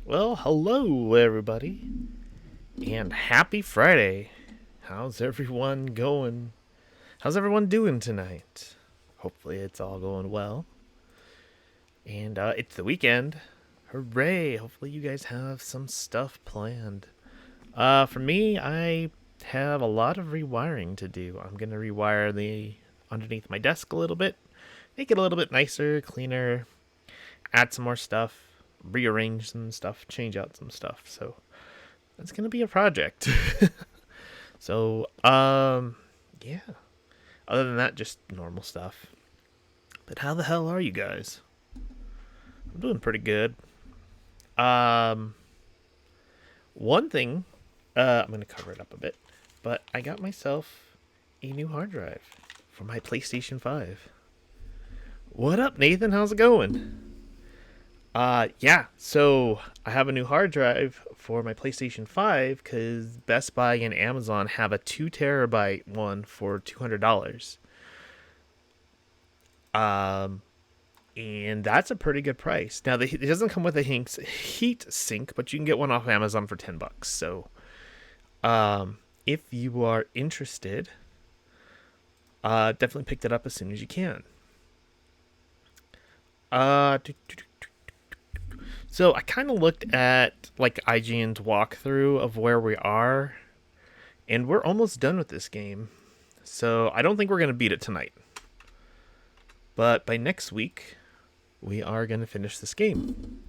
Well, hello everybody, and happy Friday. How's everyone going? How's everyone doing tonight? Hopefully it's all going well. And it's the weekend. Hooray! Hopefully you guys have some stuff planned. For me, I have a lot of rewiring to do. I'm gonna rewire the underneath my desk a little bit, make it a little bit nicer, cleaner, add some more stuff, rearrange some stuff, change out some stuff. So that's gonna be a project. So, yeah. Other than that, just normal stuff. But how the hell are you guys? I'm doing pretty good. Um, One thing, I'm gonna cover it up a bit, but I got myself a new hard drive for my PlayStation 5. What up, Nathan? How's it going? Yeah, so I have a new hard drive for my PlayStation 5 because Best Buy and Amazon have a 2 terabyte one for $200. Um, and that's a pretty good price. Now, it doesn't come with a heat sink, but you can get one off Amazon for $10. So, if you are interested, definitely pick that up as soon as you can. Uh, So I kind of looked at like IGN's walkthrough of where we are, and we're almost done with this game. So I don't think we're gonna beat it tonight, but by next week, we are gonna finish this game.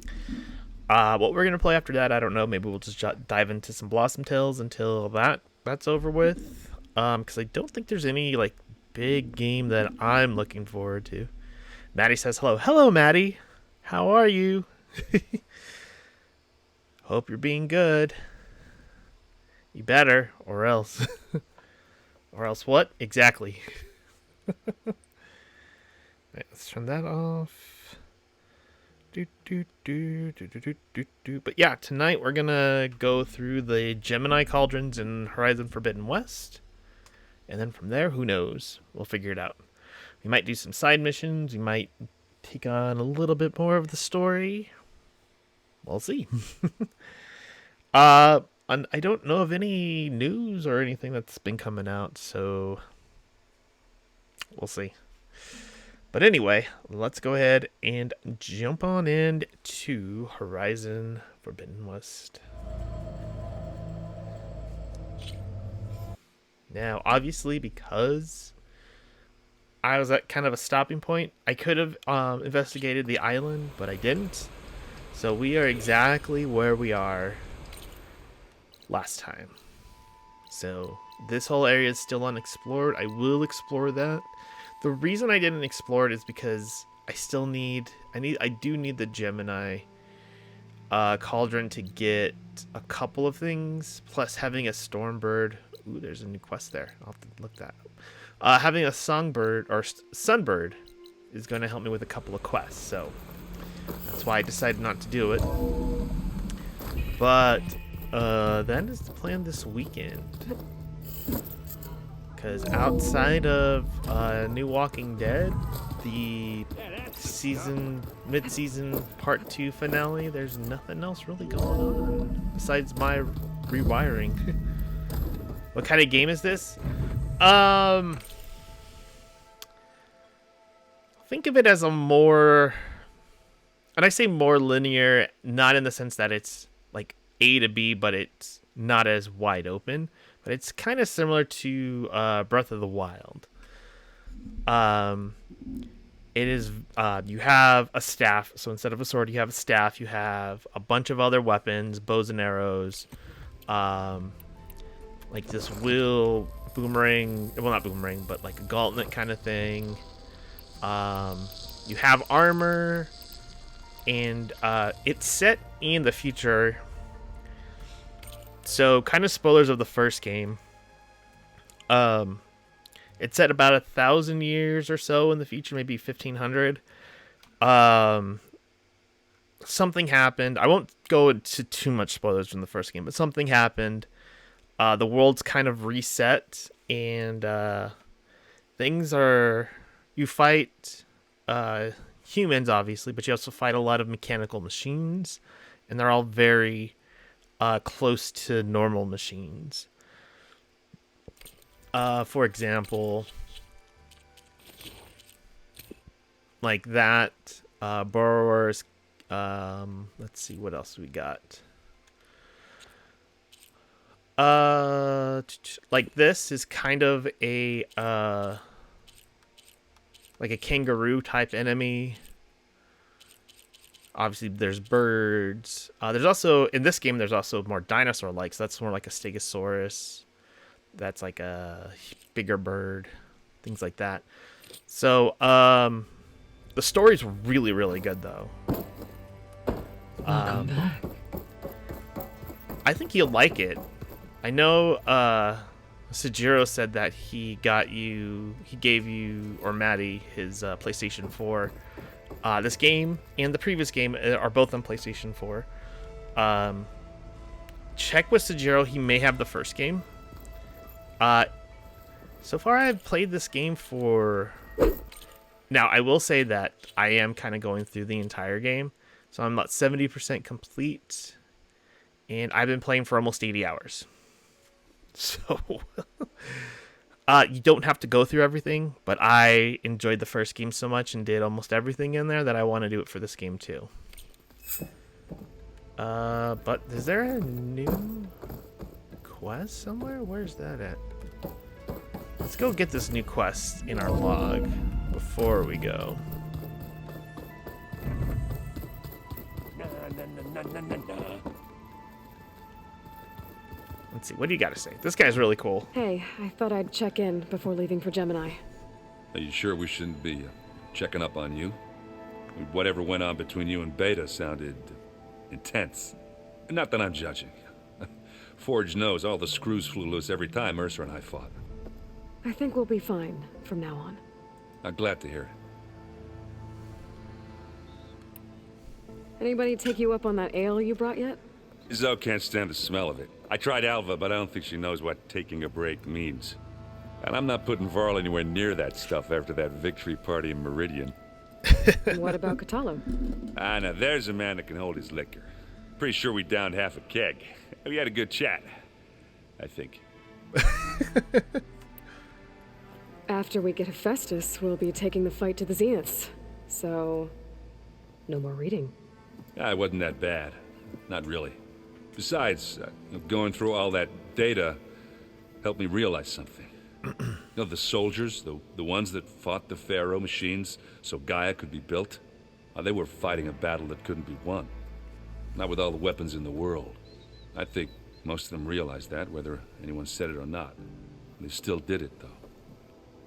What we're gonna play after that, I don't know. Maybe we'll just dive into some Blossom Tales until that's over with. Because I don't think there's any like big game that I'm looking forward to. Maddie says hello. Hello, Maddie. How are you? Hope you're being good. You better, or else. Or else what? Exactly. Right, let's turn that off. But yeah, tonight we're gonna go through the Gemini Cauldrons in Horizon Forbidden West. And then from there, who knows? We'll figure it out. We might do some side missions. We might take on a little bit more of the story. We'll see. And I don't know of any news or anything that's been coming out, so we'll see. But anyway, let's go ahead and jump on into Horizon Forbidden West. Now, obviously, because I was at kind of a stopping point, I could have investigated the island, but I didn't. So we are exactly where we are last time. So this whole area is still unexplored. I will explore that. The reason I didn't explore it is because I do need the Gemini cauldron to get a couple of things, plus having a Stormbird. Ooh, there's a new quest there. I'll have to look that up. Having a songbird or sunbird is going to help me with a couple of quests, so that's why I decided not to do it. But that is the plan this weekend. Because outside of New Walking Dead, the mid-season part 2 finale, there's nothing else really going on besides my rewiring. What kind of game is this? Think of it as a more, and I say more linear, not in the sense that it's like A to B, but it's not as wide open. But it's kind of similar to Breath of the Wild. It is, you have a staff, so instead of a sword, you have a staff. You have a bunch of other weapons, bows and arrows, like this boomerang, well, not boomerang, but like a gauntlet kind of thing. You have armor, and it's set in the future. So, kind of spoilers of the first game. It's set about 1,000 years or so in the future, maybe 1,500. Something happened. I won't go into too much spoilers from the first game, but something happened. The world's kind of reset, and things are... You fight humans, obviously, but you also fight a lot of mechanical machines, and they're all very close to normal machines. For example, like that, borrowers. Let's see, what else we got. Like this is kind of a like a kangaroo type enemy. Obviously, there's birds. There's also, in this game, there's also more dinosaur-like. So that's more like a Stegosaurus. That's like a bigger bird. Things like that. So, the story's really, really good, though. Welcome back. I think you'll like it. I know, Sejiro said that he gave you, or Maddie, his PlayStation 4. This game and the previous game are both on PlayStation 4. Check with Sejiro. He may have the first game. So far, I've played this game for... Now, I will say that I am kind of going through the entire game. So I'm about 70% complete. And I've been playing for almost 80 hours. So... you don't have to go through everything, but I enjoyed the first game so much and did almost everything in there that I want to do it for this game too. But is there a new quest somewhere? Where's that at? Let's go get this new quest in our log before we go. Let's see, what do you got to say? This guy's really cool. Hey, I thought I'd check in before leaving for Gemini. Are you sure we shouldn't be checking up on you? Whatever went on between you and Beta sounded intense. Not that I'm judging. Forge knows all the screws flew loose every time Mercer and I fought. I think we'll be fine from now on. I'm glad to hear it. Anybody take you up on that ale you brought yet? Zoe can't stand the smell of it. I tried Alva, but I don't think she knows what taking a break means. And I'm not putting Varl anywhere near that stuff after that victory party in Meridian. What about Kotallo? Now there's a man that can hold his liquor. Pretty sure we downed half a keg. We had a good chat, I think. After we get Hephaestus, we'll be taking the fight to the Zeniths. So, no more reading. It wasn't that bad. Not really. Besides, going through all that data, helped me realize something. You know, the soldiers, the ones that fought the Pharaoh machines so Gaia could be built, they were fighting a battle that couldn't be won. Not with all the weapons in the world. I think most of them realized that, whether anyone said it or not. They still did it, though.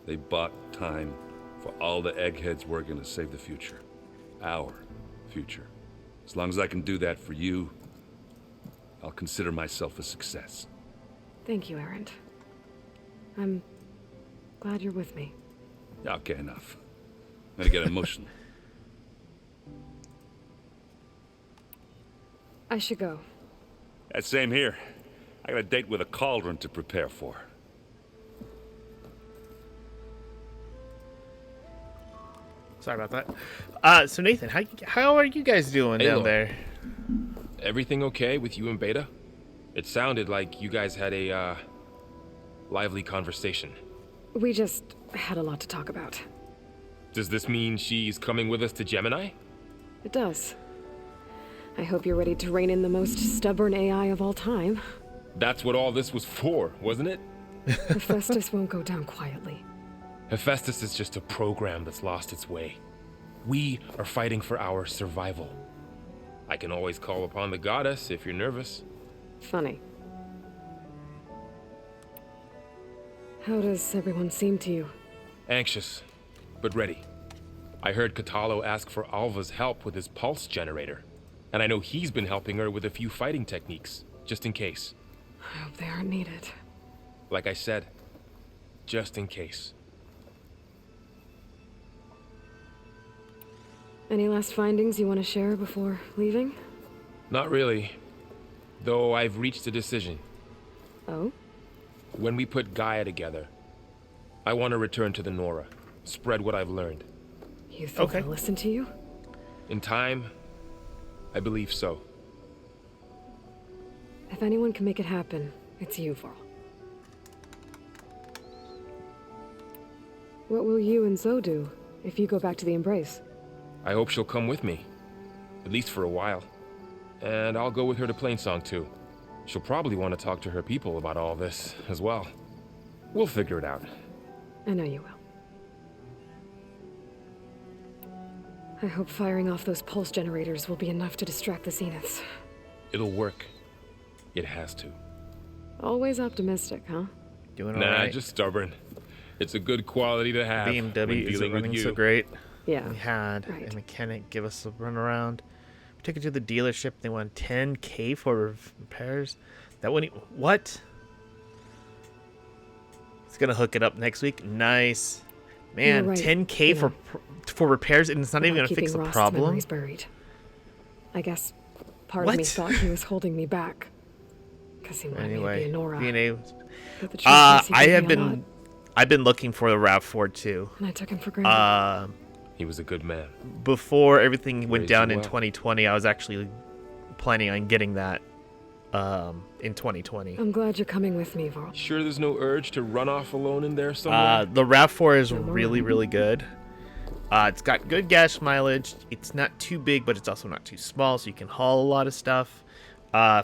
They bought time for all the eggheads working to save the future. Our future. As long as I can do that for you, I'll consider myself a success. Thank you, Erend. I'm glad you're with me. Okay, enough. I'm gonna get emotional. I should go. Same here. I got a date with a cauldron to prepare for. Sorry about that. So Nathan, how are you guys doing down Aloy. there? Everything okay with you and Beta? It sounded like you guys had a, lively conversation. We just had a lot to talk about. Does this mean she's coming with us to Gemini? It does. I hope you're ready to rein in the most stubborn AI of all time. That's what all this was for, wasn't it? Hephaestus won't go down quietly. Hephaestus is just a program that's lost its way. We are fighting for our survival. I can always call upon the goddess if you're nervous. Funny. How does everyone seem to you? Anxious, but ready. I heard Katalo ask for Alva's help with his pulse generator. And I know he's been helping her with a few fighting techniques, just in case. I hope they aren't needed. Like I said, just in case. Any last findings you want to share before leaving? Not really. Though I've reached a decision. Oh? When we put Gaia together, I want to return to the Nora. Spread what I've learned. You think Okay. they'll listen to you? In time, I believe so. If anyone can make it happen, it's you, Varl. What will you and Zoe do if you go back to the Embrace? I hope she'll come with me. At least for a while. And I'll go with her to Plainsong too. She'll probably want to talk to her people about all this as well. We'll figure it out. I know you will. I hope firing off those pulse generators will be enough to distract the Zeniths. It'll work. It has to. Always optimistic, huh? Doing all Nah, right? just stubborn. It's a good quality to have when BMW isn't dealing with running you. so great. Yeah. We had Right. a mechanic give us a run around. We took it to the dealership. They wanted 10K for repairs. That wouldn't. What? It's gonna hook it up next week. Nice, man. You're right, 10K yeah. for repairs, and it's not even About gonna fix keeping the Rost's problem. memories buried. I guess part of me What? thought he was holding me back. Because he wanted me to be Anyway, a Nora. B&A. But the truth is he I gave have me a lot, been. I've been looking for the RAV4 too. and I took him for granted. He was a good man. Before everything went Raised down you in well. 2020, I was actually planning on getting that in 2020. I'm glad you're coming with me, Varl. Sure there's no urge to run off alone in there somewhere? The RAV4 is No more. really, really good. It's got good gas mileage. It's not too big, but it's also not too small, so you can haul a lot of stuff.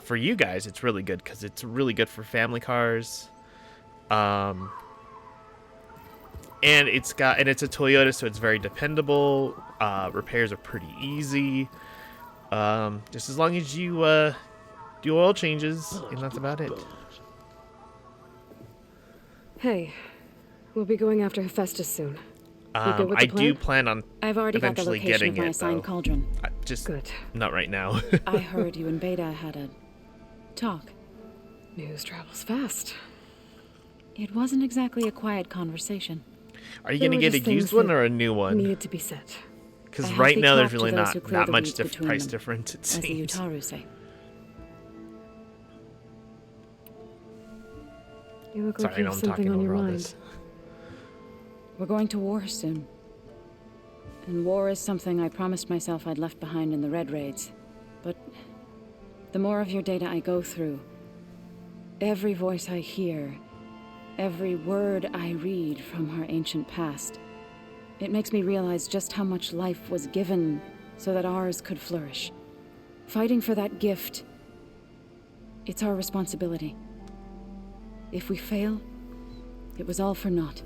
For you guys, it's really good because it's really good for family cars. And it's a Toyota, so it's very dependable. Repairs are pretty easy. Just as long as you do oil changes, and that's about it. Hey, we'll be going after Hephaestus soon. good with I the do plan? plan on I've already got the eventually location getting of my it, assigned though. cauldron. Just Good. not right now. I heard you and Beta had a talk. News travels fast. It wasn't exactly a quiet conversation. Are you There gonna were get a just things used one that or a new one? Needed to be said. Because I right have now the there's talk to really those not who clear that the much weeds between price them, difference. It as the seems. Utaru say. You look Sorry, like I you know have I'm something talking on your over all mind. this. We're going to war soon. And war is something I promised myself I'd left behind in the Red Raids. But the more of your data I go through, every voice I hear, every word I read from our ancient past, it makes me realize just how much life was given so that ours could flourish. Fighting for that gift, it's our responsibility. If we fail, it was all for naught.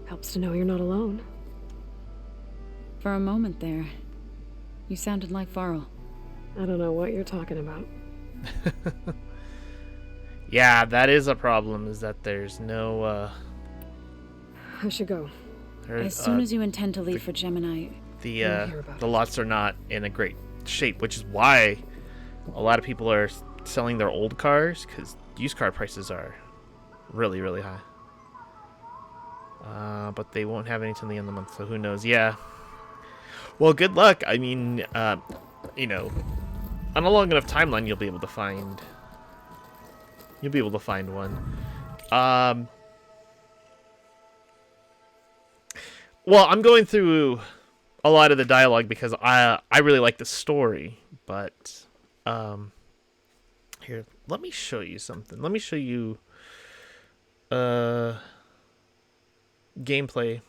Helps to know you're not alone. For a moment there, you sounded like Varl. I don't know what you're talking about. Yeah, that is a problem, is that there's no, I should go. As soon as you intend to leave for Gemini, hear about the it. lots are not in a great shape, which is why a lot of people are selling their old cars, because used car prices are really, really high. But they won't have any till the end of the month, so who knows? Yeah. Well, good luck. I mean, you know, on a long enough timeline, you'll be able to find. You'll be able to find one. Well, I'm going through a lot of the dialogue because I really like the story, but here, let me show you something. Let me show you gameplay.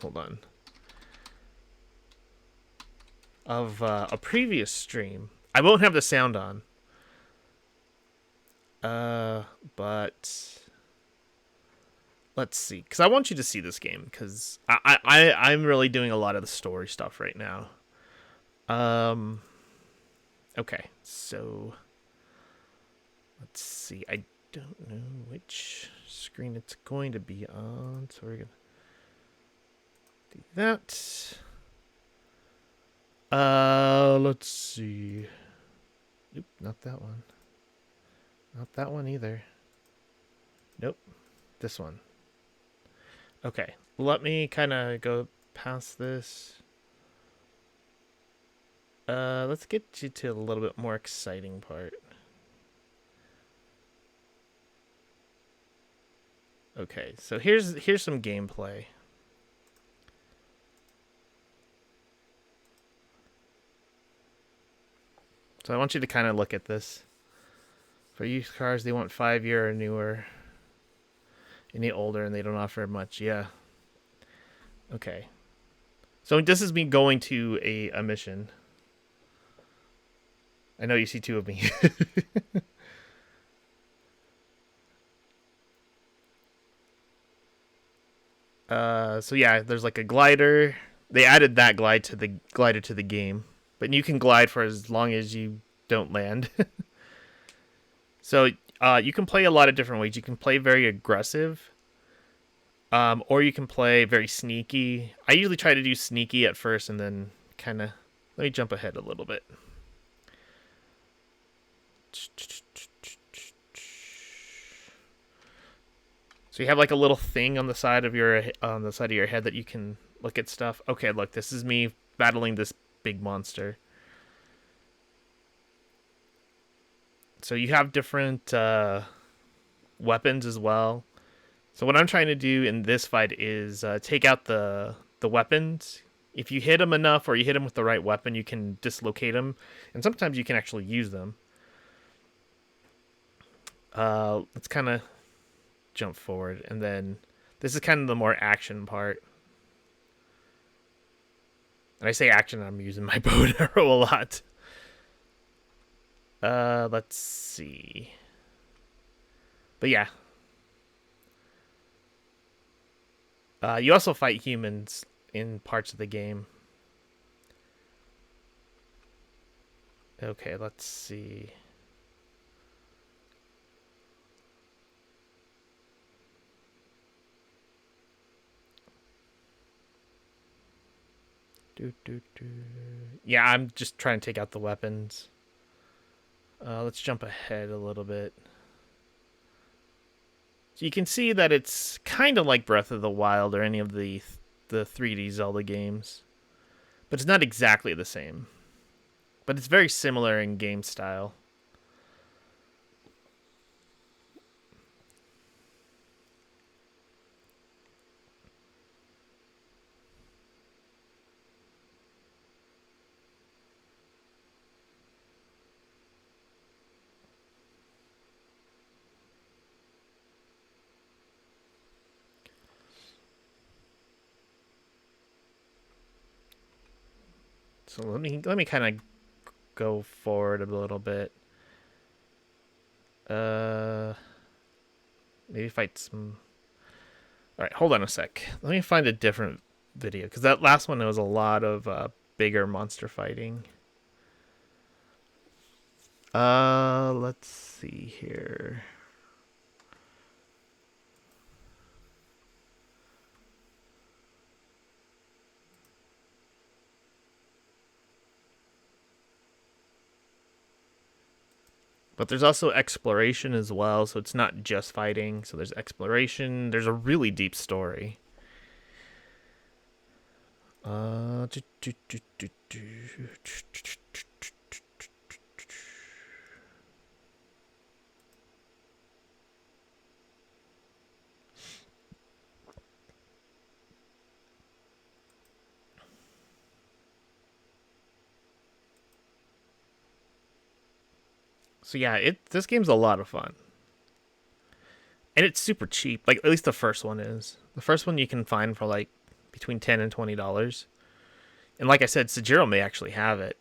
Hold on. Of a previous stream. I won't have the sound on. But let's see, because I want you to see this game, because I'm really doing a lot of the story stuff right now. Okay, so let's see. I don't know which screen it's going to be on, so we're gonna do that. Let's see. Nope, not that one. Not that one either. Nope, this one. Okay, let me kind of go past this. Let's get you to a little bit more exciting part. Okay, so here's some gameplay. So I want you to kind of look at this. For used cars, they want 5-year or newer. Any older, and they don't offer much. Yeah. Okay. So this is me going to a mission. I know you see two of me. So yeah, there's like a glider. They added that glider to the game, but you can glide for as long as you don't land. So you can play a lot of different ways. You can play very aggressive, or you can play very sneaky. I usually try to do sneaky at first, and then kind of let me jump ahead a little bit. So you have like a little thing on the side of your head that you can look at stuff. Okay, look, this is me battling this big monster. So you have different weapons as well. So what I'm trying to do in this fight is take out the weapons. If you hit them enough, or you hit them with the right weapon, you can dislocate them, and sometimes you can actually use them. Let's kind of jump forward, and then this is kind of the more action part. And I say action, I'm using my bow and arrow a lot. Let's see. But yeah. You also fight humans in parts of the game. Okay, let's see. Yeah, I'm just trying to take out the weapons. Let's jump ahead a little bit. So you can see that it's kind of like Breath of the Wild or any of the 3D Zelda games. But it's not exactly the same. But it's very similar in game style. So let me kind of go forward a little bit. Maybe fight some... Alright, hold on a sec. Let me find a different video, because that last one, there was a lot of bigger monster fighting. Let's see here. But there's also exploration as well, so it's not just fighting. So there's exploration. There's a really deep story. So yeah, this game's a lot of fun. And it's super cheap. Like, at least the first one is. The first one you can find for like between $10 and $20. And like I said, Sejiro may actually have it.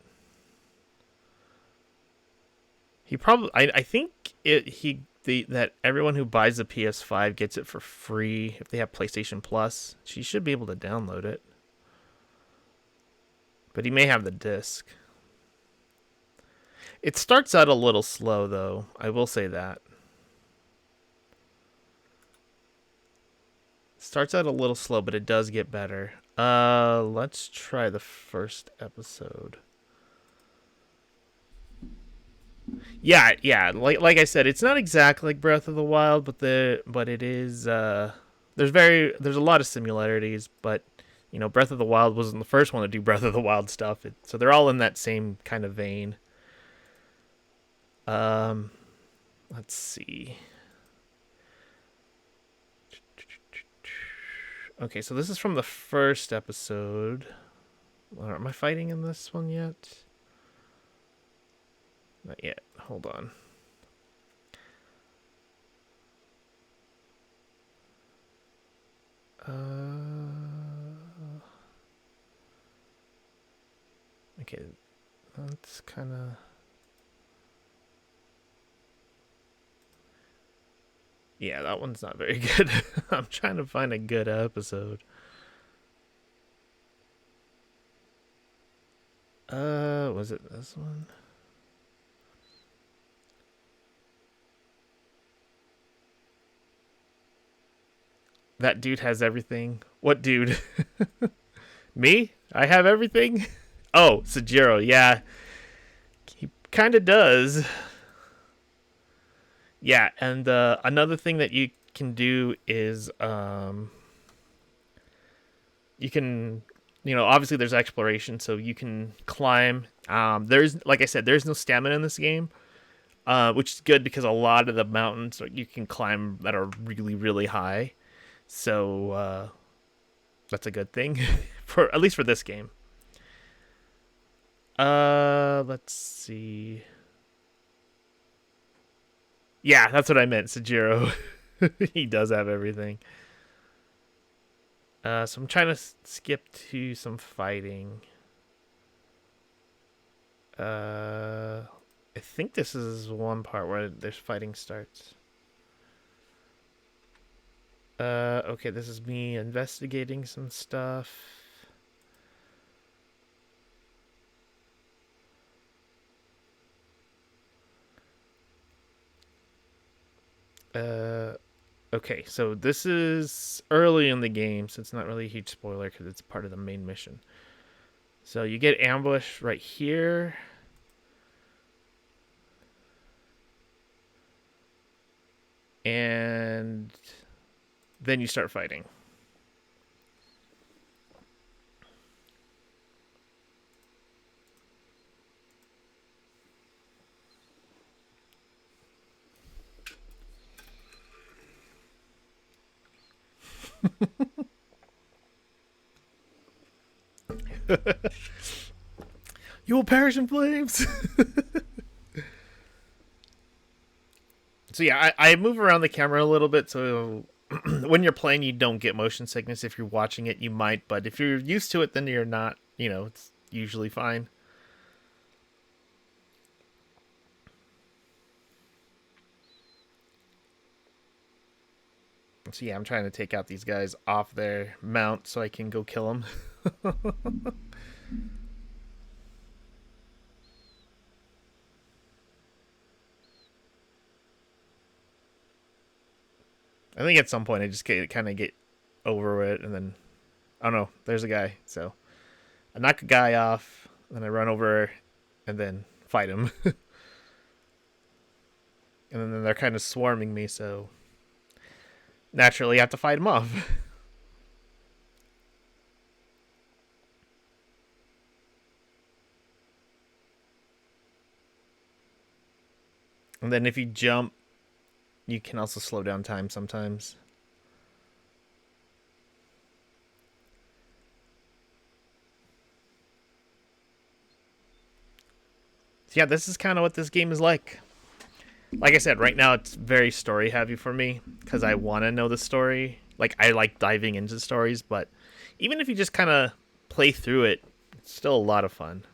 He probably I think that everyone who buys the PS5 gets it for free if they have PlayStation Plus. She should be able to download it. But he may have the disc. It starts out a little slow, though. I will say that. Starts out a little slow, but it does get better. Let's try the first episode. Yeah. Like I said, it's not exactly like Breath of the Wild, but it is. There's a lot of similarities, but you know, Breath of the Wild wasn't the first one to do Breath of the Wild stuff. So they're all in that same kind of vein. Let's see. Okay, so this is from the first episode. Am I fighting in this one yet? Not yet. Hold on. Okay, that's kind of... Yeah, that one's not very good. I'm trying to find a good episode. Was it this one? That dude has everything. What dude? Me? I have everything? Oh, Sejiro, yeah. He kind of does. Yeah, and another thing that you can do is you can, obviously there's exploration, so you can climb. There's, like I said, there's no stamina in this game, which is good because a lot of the mountains you can climb that are really, really high. So that's a good thing, at least for this game. Let's see. Yeah, that's what I meant, Sejiro. He does have everything. So I'm trying to skip to some fighting. I think this is one part where there's fighting starts. Okay, this is me investigating some stuff. Okay, so this is early in the game, so it's not really a huge spoiler because it's part of the main mission. So you get ambushed right here. And then you start fighting. You will perish in flames. So yeah, I move around the camera a little bit, so when you're playing you don't get motion sickness. If you're watching it you might, but if you're used to it then you're not. It's usually fine. So yeah, I'm trying to take out these guys off their mount so I can go kill them. I think at some point I just kind of get over it, and then, oh no, there's a guy. So I knock a guy off, then I run over, and then fight him. And then they're kind of swarming me, so naturally I have to fight him off. And then if you jump, you can also slow down time sometimes. So yeah, this is kind of what this game is like. Like I said, right now it's very story heavy for me because I want to know the story. Like, I like diving into stories, but even if you just kind of play through it, it's still a lot of fun.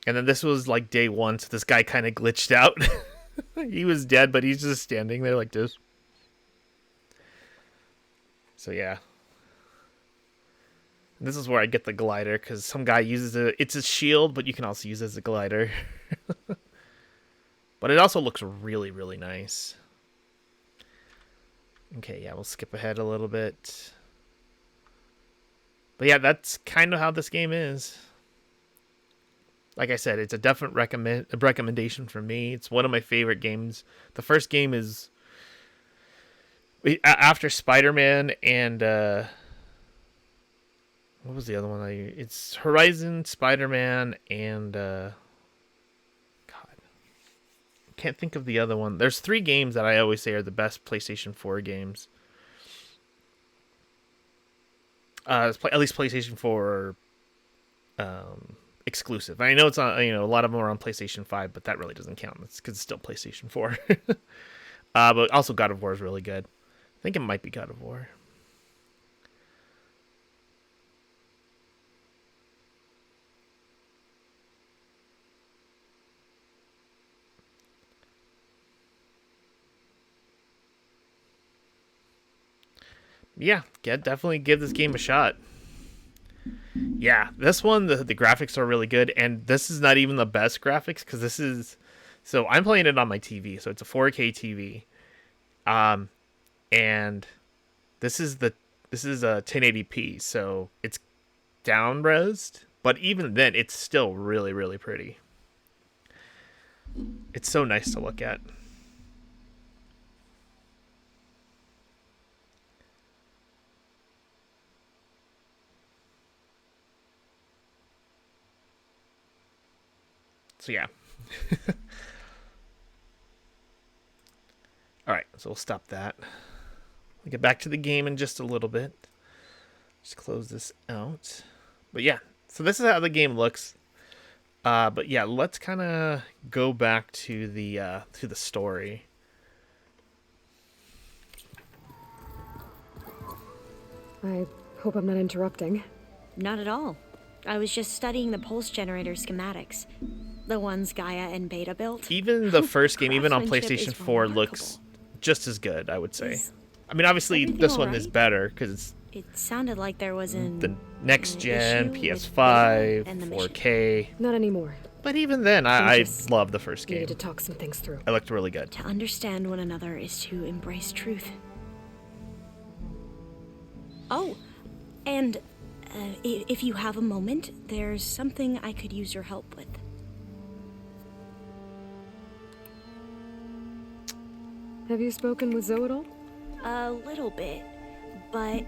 And then this was like day one, so this guy kind of glitched out. He was dead, but he's just standing there like this. So yeah. And this is where I get the glider, because some guy uses it. It's a shield, but you can also use it as a glider. But it also looks really, really nice. Okay, yeah, we'll skip ahead a little bit. But yeah, that's kind of how this game is. Like I said, it's a definite recommendation for me. It's one of my favorite games. The first game is after Spider-Man and what was the other one? It's Horizon, Spider-Man, and God, can't think of the other one. There's 3 games that I always say are the best PlayStation 4 games. At least PlayStation 4 exclusive. I know it's on, a lot of them are on PlayStation 5, but that really doesn't count. It's because it's still PlayStation 4. But also God of War is really good. I think it might be God of War. Yeah, definitely give this game a shot. Yeah, this one, the graphics are really good, and this is not even the best graphics, because this is... So I'm playing it on my TV, so it's a 4K TV. And this is a 1080p, so it's down-resed, but even then, it's still really, really pretty. It's so nice to look at. So yeah. Alright, so we'll stop that. We'll get back to the game in just a little bit. Just close this out. But yeah, so this is how the game looks. But yeah, let's kind of go back to the story. I hope I'm not interrupting. Not at all. I was just studying the pulse generator schematics. The ones Gaia and Beta built. Even the first game, even on Craftsmanship PlayStation is 4, looks just as good, I would say. Is I mean, obviously, everything this one is alright? better, because it's It sounded like there was the next gen, issue with PS5, Beta and the mission. 4K. Not anymore. But even then, I love the first game. Needed to talk some things through. It looked really good. To understand one another is to embrace truth. Oh, and if you have a moment, there's something I could use your help with. Have you spoken with Zoe at all? A little bit, but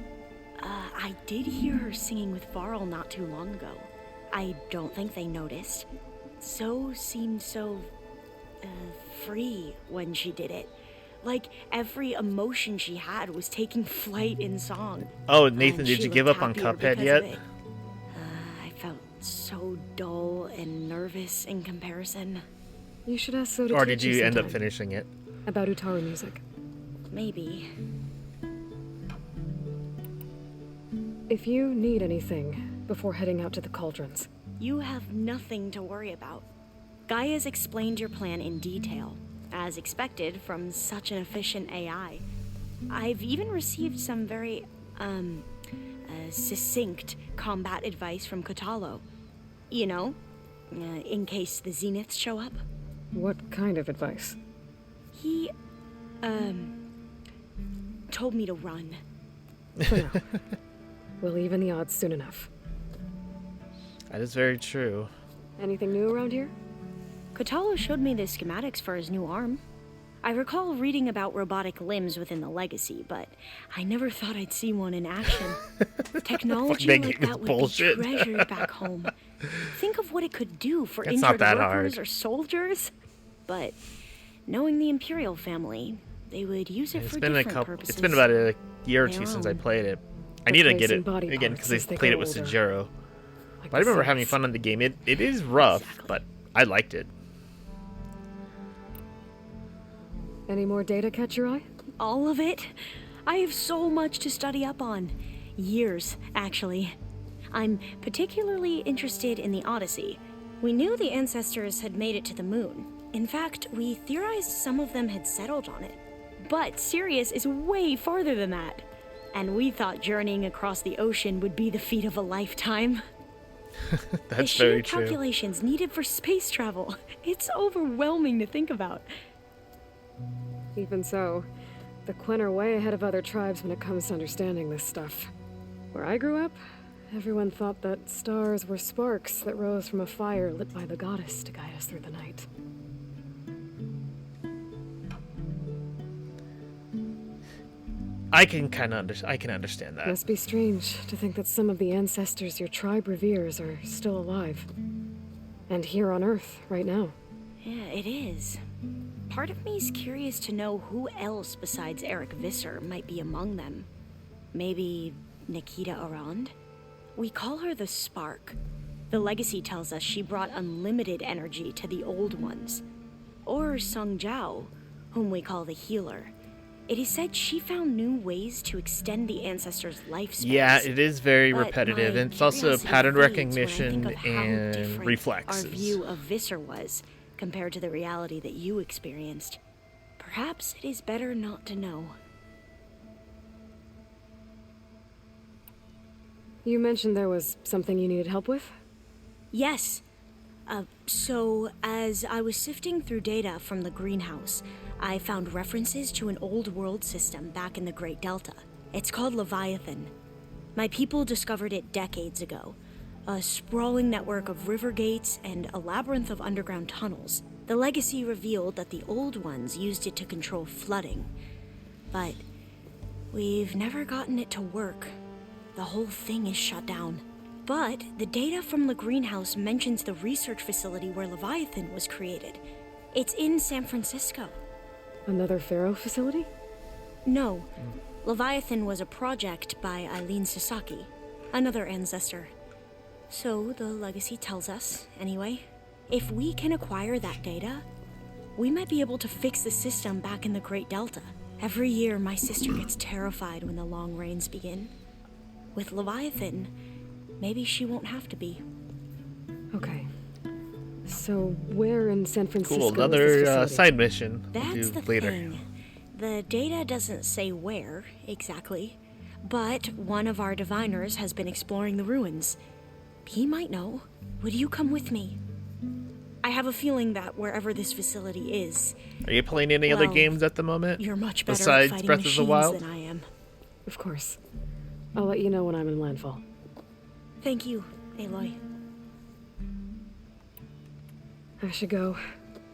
I did hear her singing with Varl not too long ago. I don't think they noticed. Zoe seemed so free when she did it. Like every emotion she had was taking flight in song. Oh, Nathan, And did she you give looked up on happier Cuphead because yet? of it. I felt so dull and nervous in comparison. You should ask Zoe to Or teach did you end up sometime finishing it? about Utaru music. Maybe. If you need anything before heading out to the cauldrons. You have nothing to worry about. Gaia's explained your plan in detail, as expected from such an efficient AI. I've even received some very, succinct combat advice from Kotalo. You know, in case the Zeniths show up. What kind of advice? He, told me to run. For now. We'll even the odds soon enough. That is very true. Anything new around here? Kotalo showed me the schematics for his new arm. I recall reading about robotic limbs within the Legacy, but I never thought I'd see one in action. Technology That like game is that would bullshit. be treasured back home. Think of what it could do for It's not injured that workers hard. or soldiers. But knowing the Imperial family, they would use it for different purposes. It's been about a year or two Their since I own. played it. I need to get Replacing it body again parts because as I they played grow it with older. Sejiro. Like But I remember having Zeniths. fun on the game. It is rough, Exactly. but I liked it. Any more data catch your eye? All of it? I have so much to study up on. Years, actually. I'm particularly interested in the Odyssey. We knew the ancestors had made it to the moon. In fact, we theorized some of them had settled on it. But Sirius is way farther than that. And we thought journeying across the ocean would be the feat of a lifetime. The That's sheer very true. calculations needed for space travel. It's overwhelming to think about. Even so, the Quen are way ahead of other tribes when it comes to understanding this stuff. Where I grew up, everyone thought that stars were sparks that rose from a fire lit by the goddess to guide us through the night. I can understand that. Must be strange to think that some of the ancestors your tribe reveres are still alive. And here on Earth, right now. Yeah, it is. Part of me's curious to know who else besides Eric Visser might be among them. Maybe Nikita Arand? We call her the Spark. The Legacy tells us she brought unlimited energy to the Old Ones. Or Sung Jiao, whom we call the Healer. It is said she found new ways to extend the ancestors' lifespans. Yeah, it is very But repetitive, my and it's also curiosity pattern fades when I think recognition of how and different reflexes. Our view of Visser was compared to the reality that you experienced. Perhaps it is better not to know. You mentioned there was something you needed help with? Yes. So as I was sifting through data from the greenhouse, I found references to an old world system back in the Great Delta. It's called Leviathan. My people discovered it decades ago. A sprawling network of river gates and a labyrinth of underground tunnels. The Legacy revealed that the Old Ones used it to control flooding. But we've never gotten it to work. The whole thing is shut down. But the data from the greenhouse mentions the research facility where Leviathan was created. It's in San Francisco. Another Pharaoh facility? No, Leviathan was a project by Eileen Sasaki, another ancestor. So the Legacy tells us, anyway, if we can acquire that data, we might be able to fix the system back in the Great Delta. Every year, my sister gets terrified when the long rains begin. With Leviathan, maybe she won't have to be. Okay. So, where in San Francisco Cool, is this another facility? side mission we'll That's do the later. thing. The data doesn't say where, exactly. But one of our diviners has been exploring the ruins. He might know. Would you come with me? I have a feeling that wherever this facility is, Are you playing any other Well, games at the moment? you're much better besides at fighting Breath of the machines Wild? than I am. Of course. I'll let you know when I'm in landfall. Thank you, Aloy. I should go.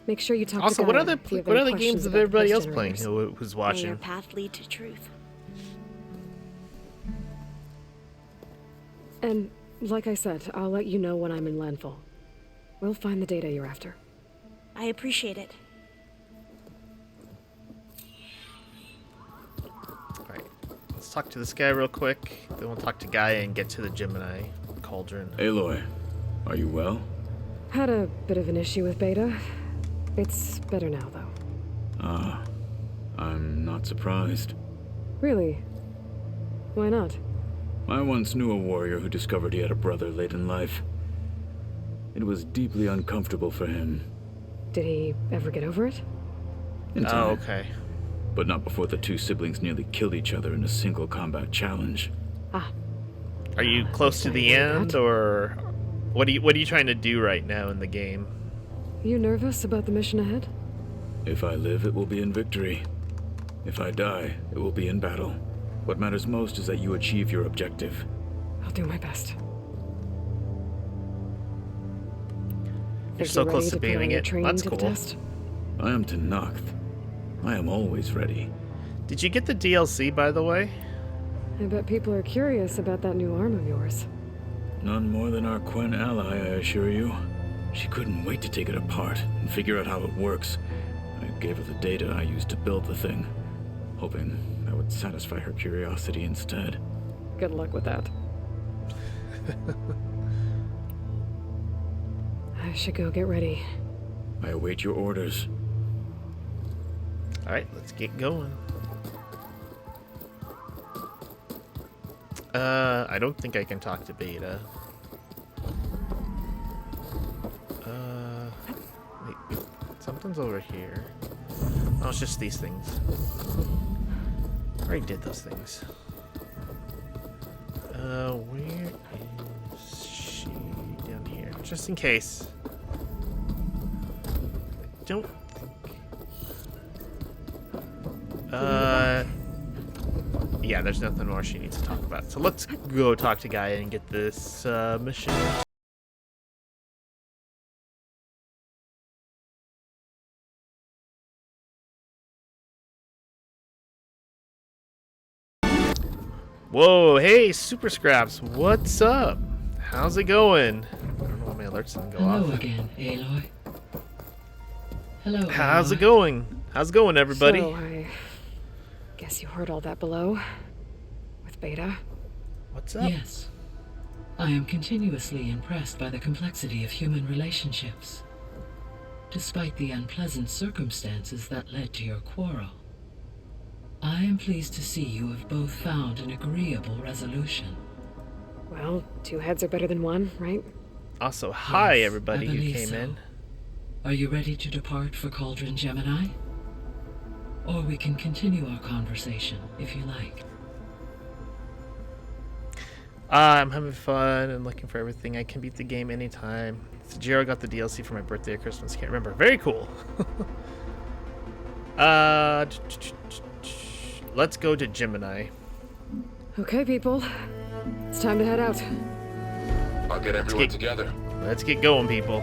Make sure you talk Also, to what Gaia other if you have what any other questions games is about the everybody else post playing generators. who's May your watching? path lead to truth. And, like I said, I'll let you know when I'm in landfall. We'll find the data you're after. I appreciate it. Alright, let's talk to this guy real quick. Then we'll talk to Gaia and get to the Gemini Cauldron. Aloy, are you well? Had a bit of an issue with Beta. It's better now, though. Ah, I'm not surprised. Really? Why not? I once knew a warrior who discovered he had a brother late in life. It was deeply uncomfortable for him, Did he ever get over it? In Oh, time, okay. but not before the two siblings nearly killed each other in a single combat challenge. Ah, Are you close to the Sorry about end, that. or what are you trying to do right now in the game? you nervous about the mission ahead? If I live, it will be in victory. If I die, it will be in battle. What matters most is that you achieve your objective. I'll do my best. You're Think so you're close ready to put all beating your it. training That's to the cool. test? I am to Noct. I am always ready. Did you get the DLC, by the way? I bet people are curious about that new arm of yours. None more than our Quen ally, I assure you. She couldn't wait to take it apart and figure out how it works. I gave her the data I used to build the thing, hoping that would satisfy her curiosity instead. Good luck with that. I should go get ready. I await your orders. Alright, let's get going. I don't think I can talk to Beta. Wait, something's over here. Oh, it's just these things. I already did those things. Where is she? Down here. Just in case. I don't think... yeah, there's nothing more she needs to talk about. So let's go talk to Gaia and get this mission. Whoa, hey, Super Scraps, what's up? How's it going? I don't know why my alerts didn't go Hello off. again, Aloy. Hello. How's it Aloy. going? How's it going, everybody? So, I guess you heard all that below. With Beta. What's up? Yes. I am continuously impressed by the complexity of human relationships. Despite the unpleasant circumstances that led to your quarrel, I am pleased to see you have both found an agreeable resolution. Well, two heads are better than one, right? Also, hi, Yes, everybody I who believe came so. in. Are you ready to depart for Cauldron Gemini? Or we can continue our conversation, if you like. I'm having fun and looking for everything. I can beat the game anytime. Sajiro got the DLC for my birthday or Christmas. Can't remember. Very cool. Let's go to Gemini. Okay, people. It's time to head out. I'll get everyone get- together. Let's get going, people.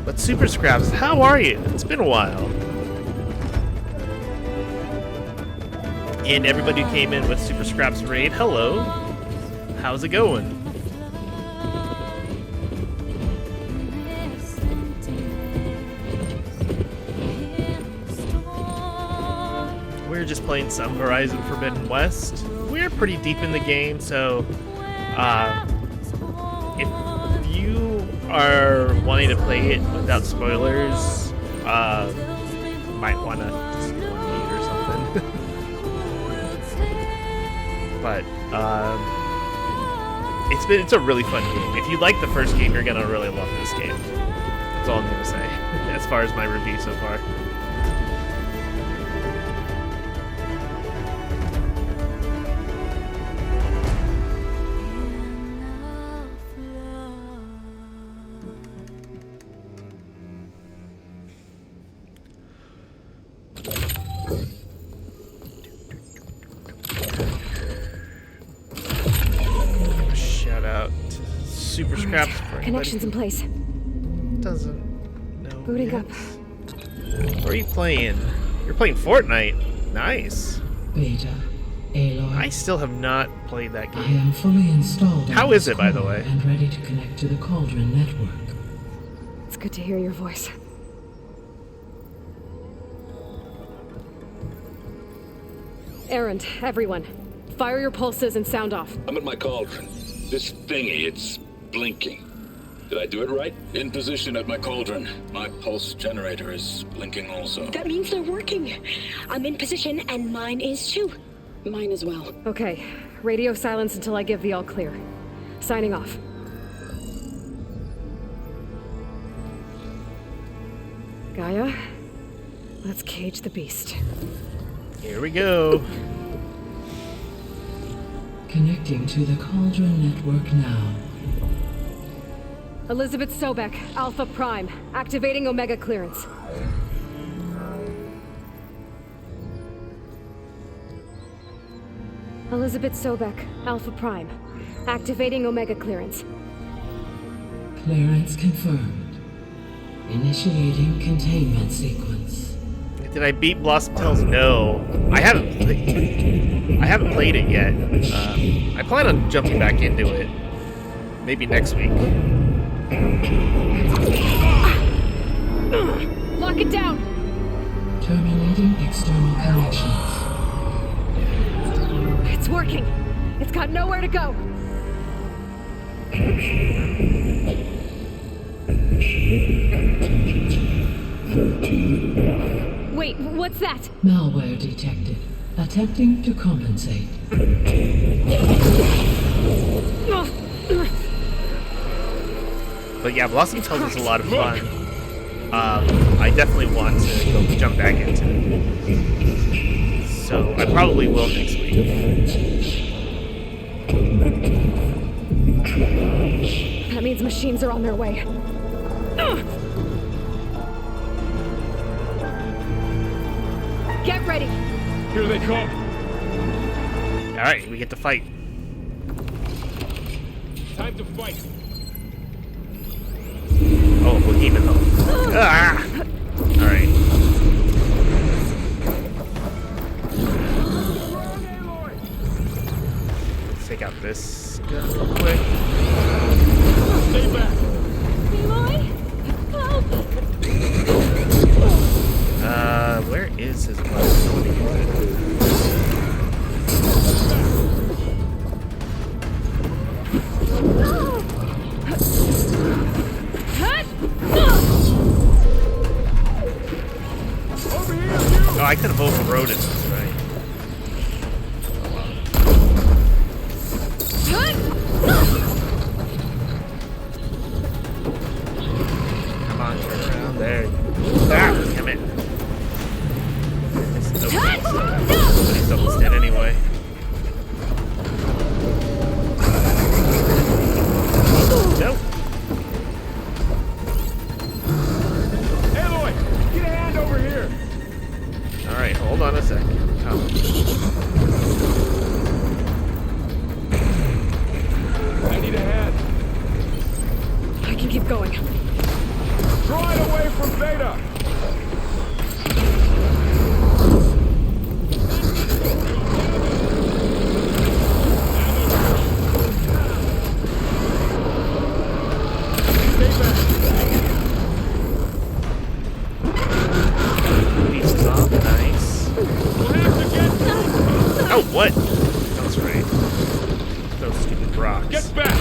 But Super Scraps, how are you? It's been a while. And everybody who came in with Super Scraps Raid, hello. How's it going? We're just playing some Horizon Forbidden West. We're pretty deep in the game, so if you are wanting to play it without spoilers, might want to just go on mute or something. But it's a really fun game. If you like the first game, you're gonna really love this game. That's all I'm gonna say as far as my review so far. Shout out to Super Scraps for anybody Connections in place. who doesn't know. Booting yet. up. What are you playing? You're playing Fortnite. Nice. Beta, Aloy, I still have not played that I game. am fully installed. How on is this it, by the core way? And ready to connect to the Cauldron network. It's good to hear your voice. Errand, everyone. Fire your pulses and sound off. I'm at my cauldron. This thingy, it's blinking. Did I do it right? In position at my cauldron. My pulse generator is blinking also. That means they're working. I'm in position, and mine is too. Mine as well. Okay, radio silence until I give the all clear. Signing off. Gaia, let's cage the beast. Here we go. Connecting to the Cauldron Network now. Elizabeth Sobek, Alpha Prime, activating Omega clearance. Elizabeth Sobek, Alpha Prime, activating Omega clearance. Clearance confirmed. Initiating containment sequence. Did I beat Blossom Tales? No, I haven't played it yet. I plan on jumping back into it, maybe next week. Lock it down! Terminating external connections. It's working. It's got nowhere to go. Wait, what's that? Malware detected. Attempting to compensate. But yeah, Blossom Tales is a lot of fun. I definitely want to go jump back into it. So I probably will next week. That means machines are on their way. Get ready! Here they come. Alright, we get to fight. Time to fight. Oh, Bohemian though. Ah! Alright. Let's take out this gun real quick. Stay back. Aloy? Help! Where is his weapon? I want to use it. Oh, I could have overrode it, that's right. Come on, turn around there. Ah, damn it. Nobody's almost dead anyway. Nope. Aloy, get a hand over here. Alright, hold on a second. Come. I need a hand. I can keep going. Draw it away from Beta. Pieces off, nice. Oh, what? That's right. Those stupid rocks. Get back.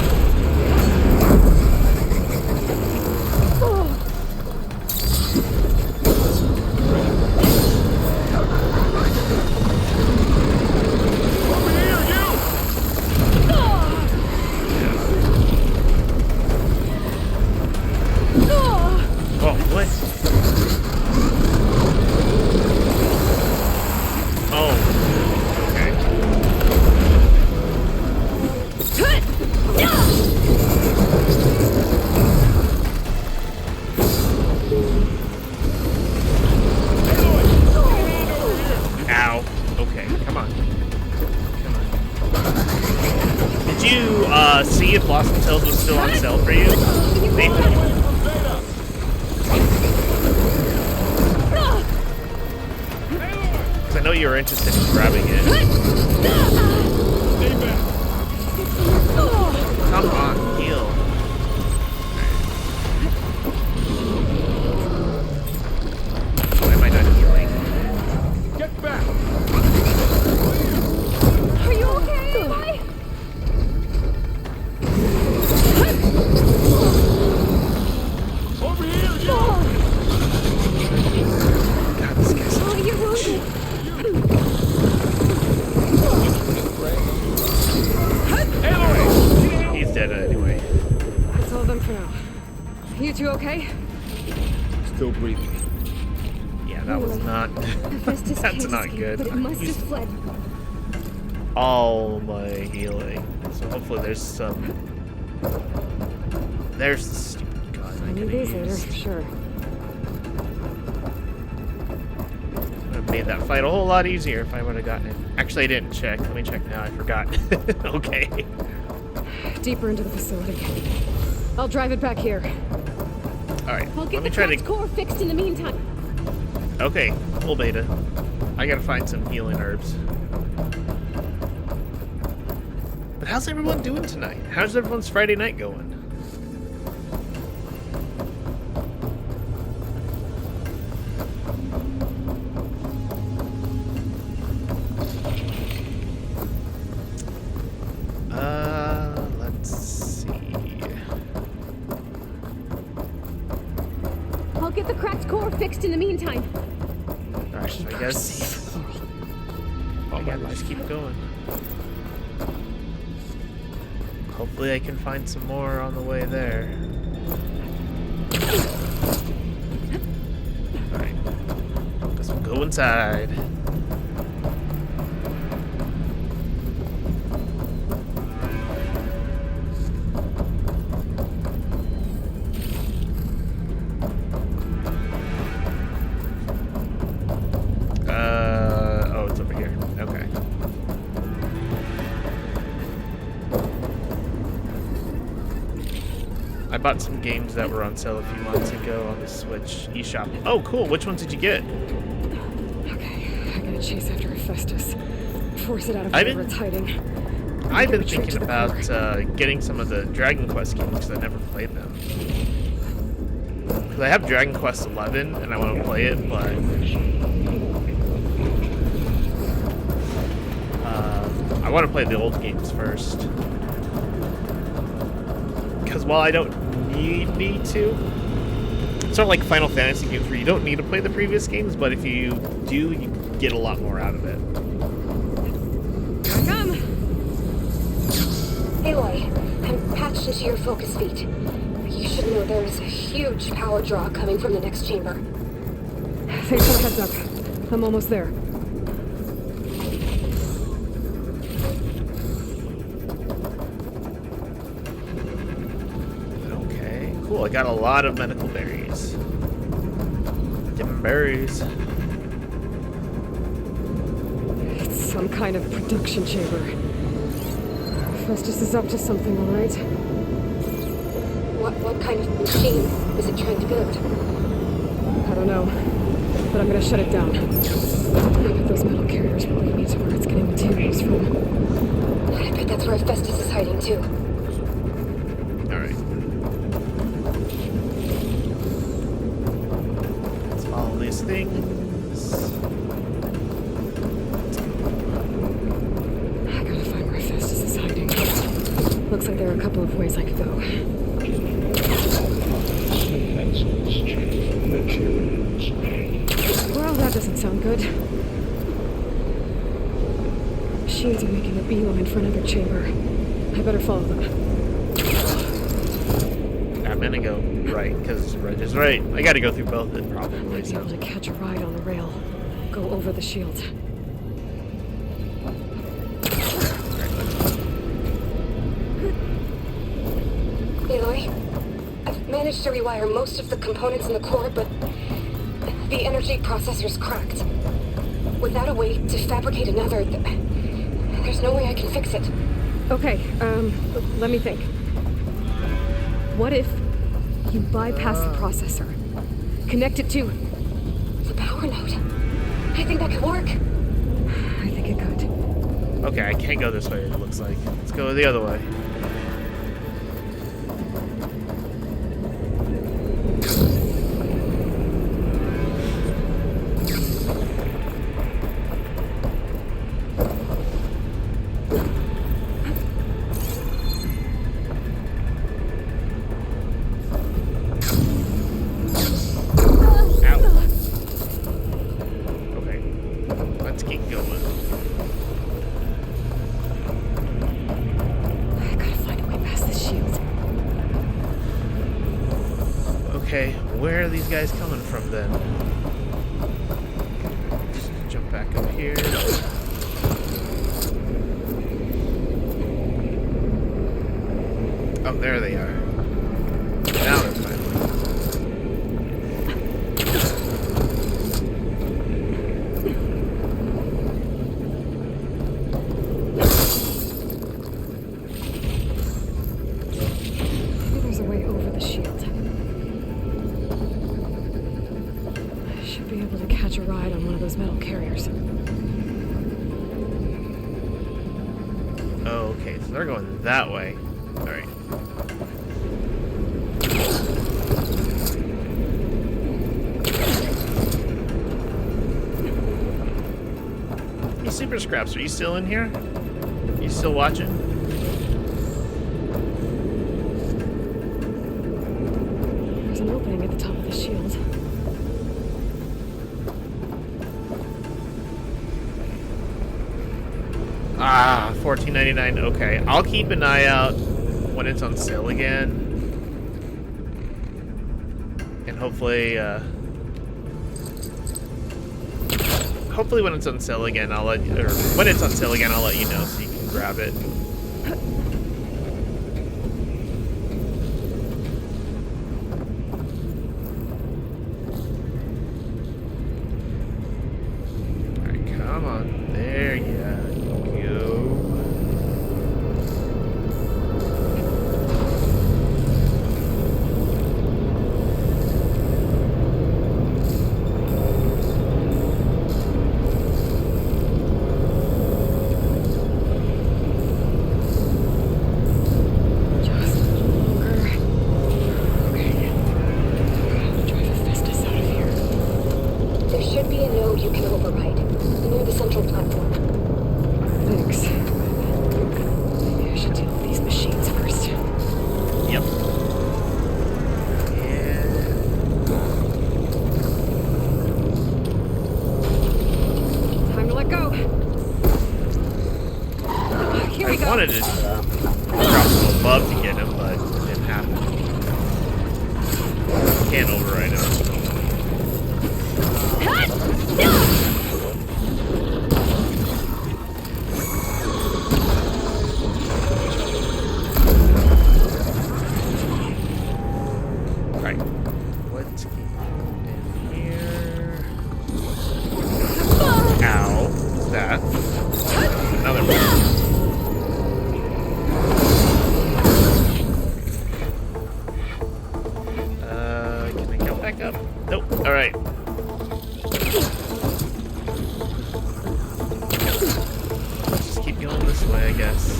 Over here, you. Oh, what? Oh, okay. Ow. Okay, come on. Come on. Did you, see if Blossom Tales was still on sale for you? Nathan? Because I know you were interested in grabbing it. Stay back. Come on, heal. Why am I not healing? Get back. Are you okay, Aloy? Over here, you. God, this guy's Oh, you're wounded. Aloy. He's dead anyway. That's all of them for now. You two okay? Still breathing. That was not. Hephaestus That's can't not escape, good. But it must have Used fled. all my healing, so hopefully there's some. There's the stupid gun I Need could these have later, used. sure. Would have made that fight a whole lot easier if I would have gotten it. Actually, I didn't check. Let me check now. I forgot. Okay. Deeper into the facility. I'll drive it back here. All right. I'll Let get me the try cracked to. core fixed in the meantime. Okay, cool, Beta. I gotta find some healing herbs. But how's everyone doing tonight? How's everyone's Friday night going? Let's see. I'll get the cracked core fixed in the meantime. Gosh, I guess. I gotta just keep going. Hopefully I can find some more on the way there. Alright. Guess we'll go inside. Oh, it's over here. Okay. I bought some games that were on sale a few months ago on the Switch eShop. Oh, cool. Which ones did you get? Okay, I gotta chase after Hephaestus. Force it out of I've wherever been- it's hiding. I've been Retreat to thinking the about core. getting some of the Dragon Quest games because I never played them. Because I have Dragon Quest 11 and I want to play it, but I want to play the old games first. Because while I don't need me to, it's not like Final Fantasy games where you don't need to play the previous games, but if you do, you get a lot more out of it. Here I come! Aloy, I'm patched into your focus feet. You should know there's a huge power draw coming from the next chamber. Thanks for the heads up. I'm almost there. Okay, cool. I got a lot of medical berries. Them berries. It's some kind of production chamber. Hephaestus is up to something, all right? What kind of machine is it trying to build? I don't know, but I'm gonna shut it down. I bet those metal carriers will lead me to where it's getting materials from. I bet that's where Hephaestus is hiding too. Alright. Let's follow these things. I gotta find where Hephaestus is hiding. Looks like there are a couple of ways I could go. Well, that doesn't sound good. Machines are making a beeline for another chamber. I better follow them. I'm gonna go right, because right is right. I gotta go through both of them, probably. Might be So. able to catch a ride on the rail. Go over the shield. Aloy, I've managed to rewire most of the components in the core, but the energy processor's cracked. Without a way to fabricate another, there's no way I can fix it. Okay, let me think. What if you bypass the processor? Connect it to... The power node. I think that could work. I think it could. Okay, I can't go this way, it looks like. Let's go the other way. Okay, let's keep going. I gotta find a way past this shield. Okay, where are these guys coming from then? there they are. Now they're fine. Maybe there's a way over the shield. I should be able to catch a ride on one of those metal carriers. Oh, okay, so they're going that way. Alright. Hey, Super Scraps, are you still in here? You still watching? There's an opening at the top of the shield. Ah, $14.99. Okay, I'll keep an eye out when it's on sale again, and hopefully when it's on sale again, I'll let you, or when it's on sale again, I'll let you know so you can grab it. All right, come on, there you go. Just a little longer. Okay. Drive Hephaestus out of here. There should be a node you can override, near the central platform. Thanks. Maybe I should deal with these machines first. Yep. Time to let go. Here we I go. wanted to drop him above to get him, but it didn't happen. Can't override him. Alright. Let's get in here. Ow. What's that? Another one. Can I come back up? Nope. Alright. Just keep going this way, I guess.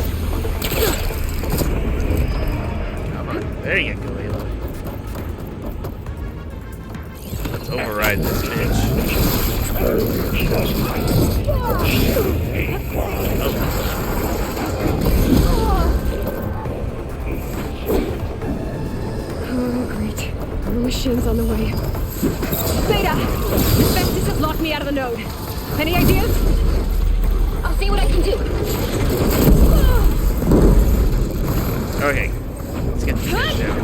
Come on. There you go, Aloy. Let's override this bitch. Oh, great. More machines on the way. Beta! Hephaestus has locked me out of the node. Any ideas? I'll see what I can do. Okay. Let's get this bitch down.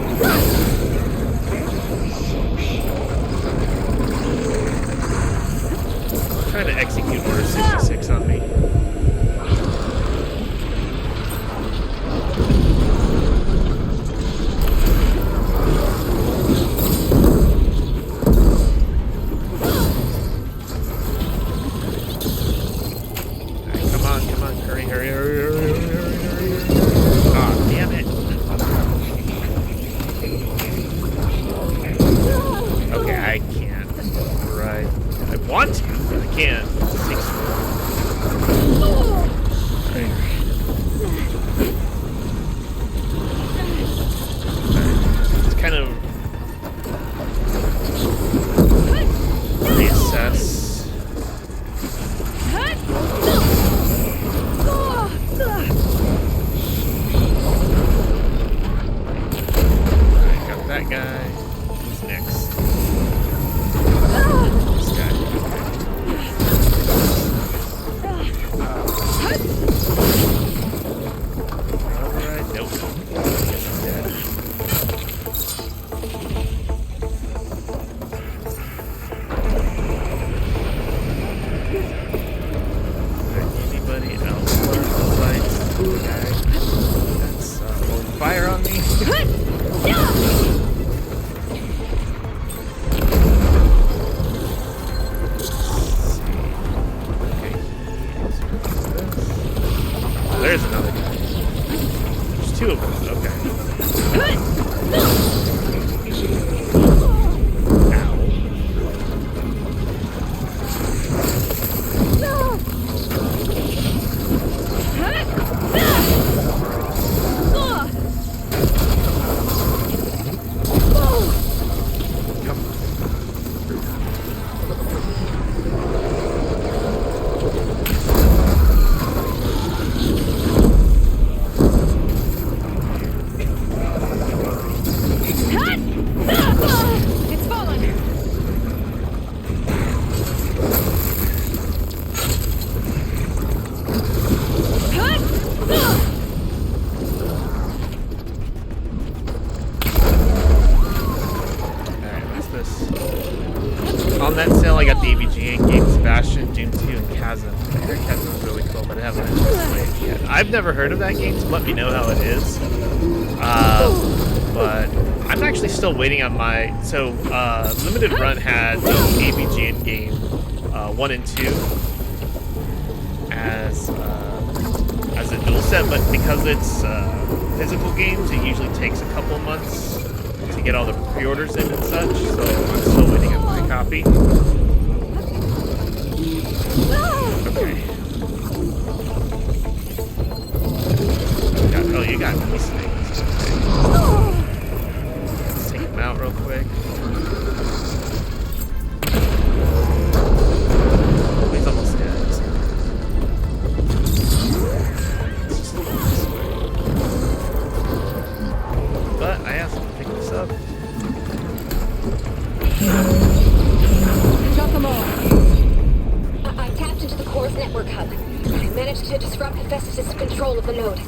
Trying to execute Order 66 on me. Alright, come on, hurry. Aw, damn it. Okay, I can't. Right. I want to, but I can't. It's kind of reassess. Alright, got that guy. Who's next? This guy. on sale. I got the AVGN games, Bastion, Doom 2, and Chasm. I heard Chasm is really cool, but I haven't played it yet. I've never heard of that game, so let me know how it is. But I'm actually still waiting on my... So, Limited Run had the AVGN game 1 and 2 as a dual set, but because it's physical games, it usually takes a couple months to get all the pre-orders in and such, so I'm still waiting on my copy. Okay. Oh, you got these things. Let's take them out real quick. He's almost dead. But I asked him to pick this up. Drop them all. I tapped into the core's network hub. I managed to disrupt Hephaestus' control of the node.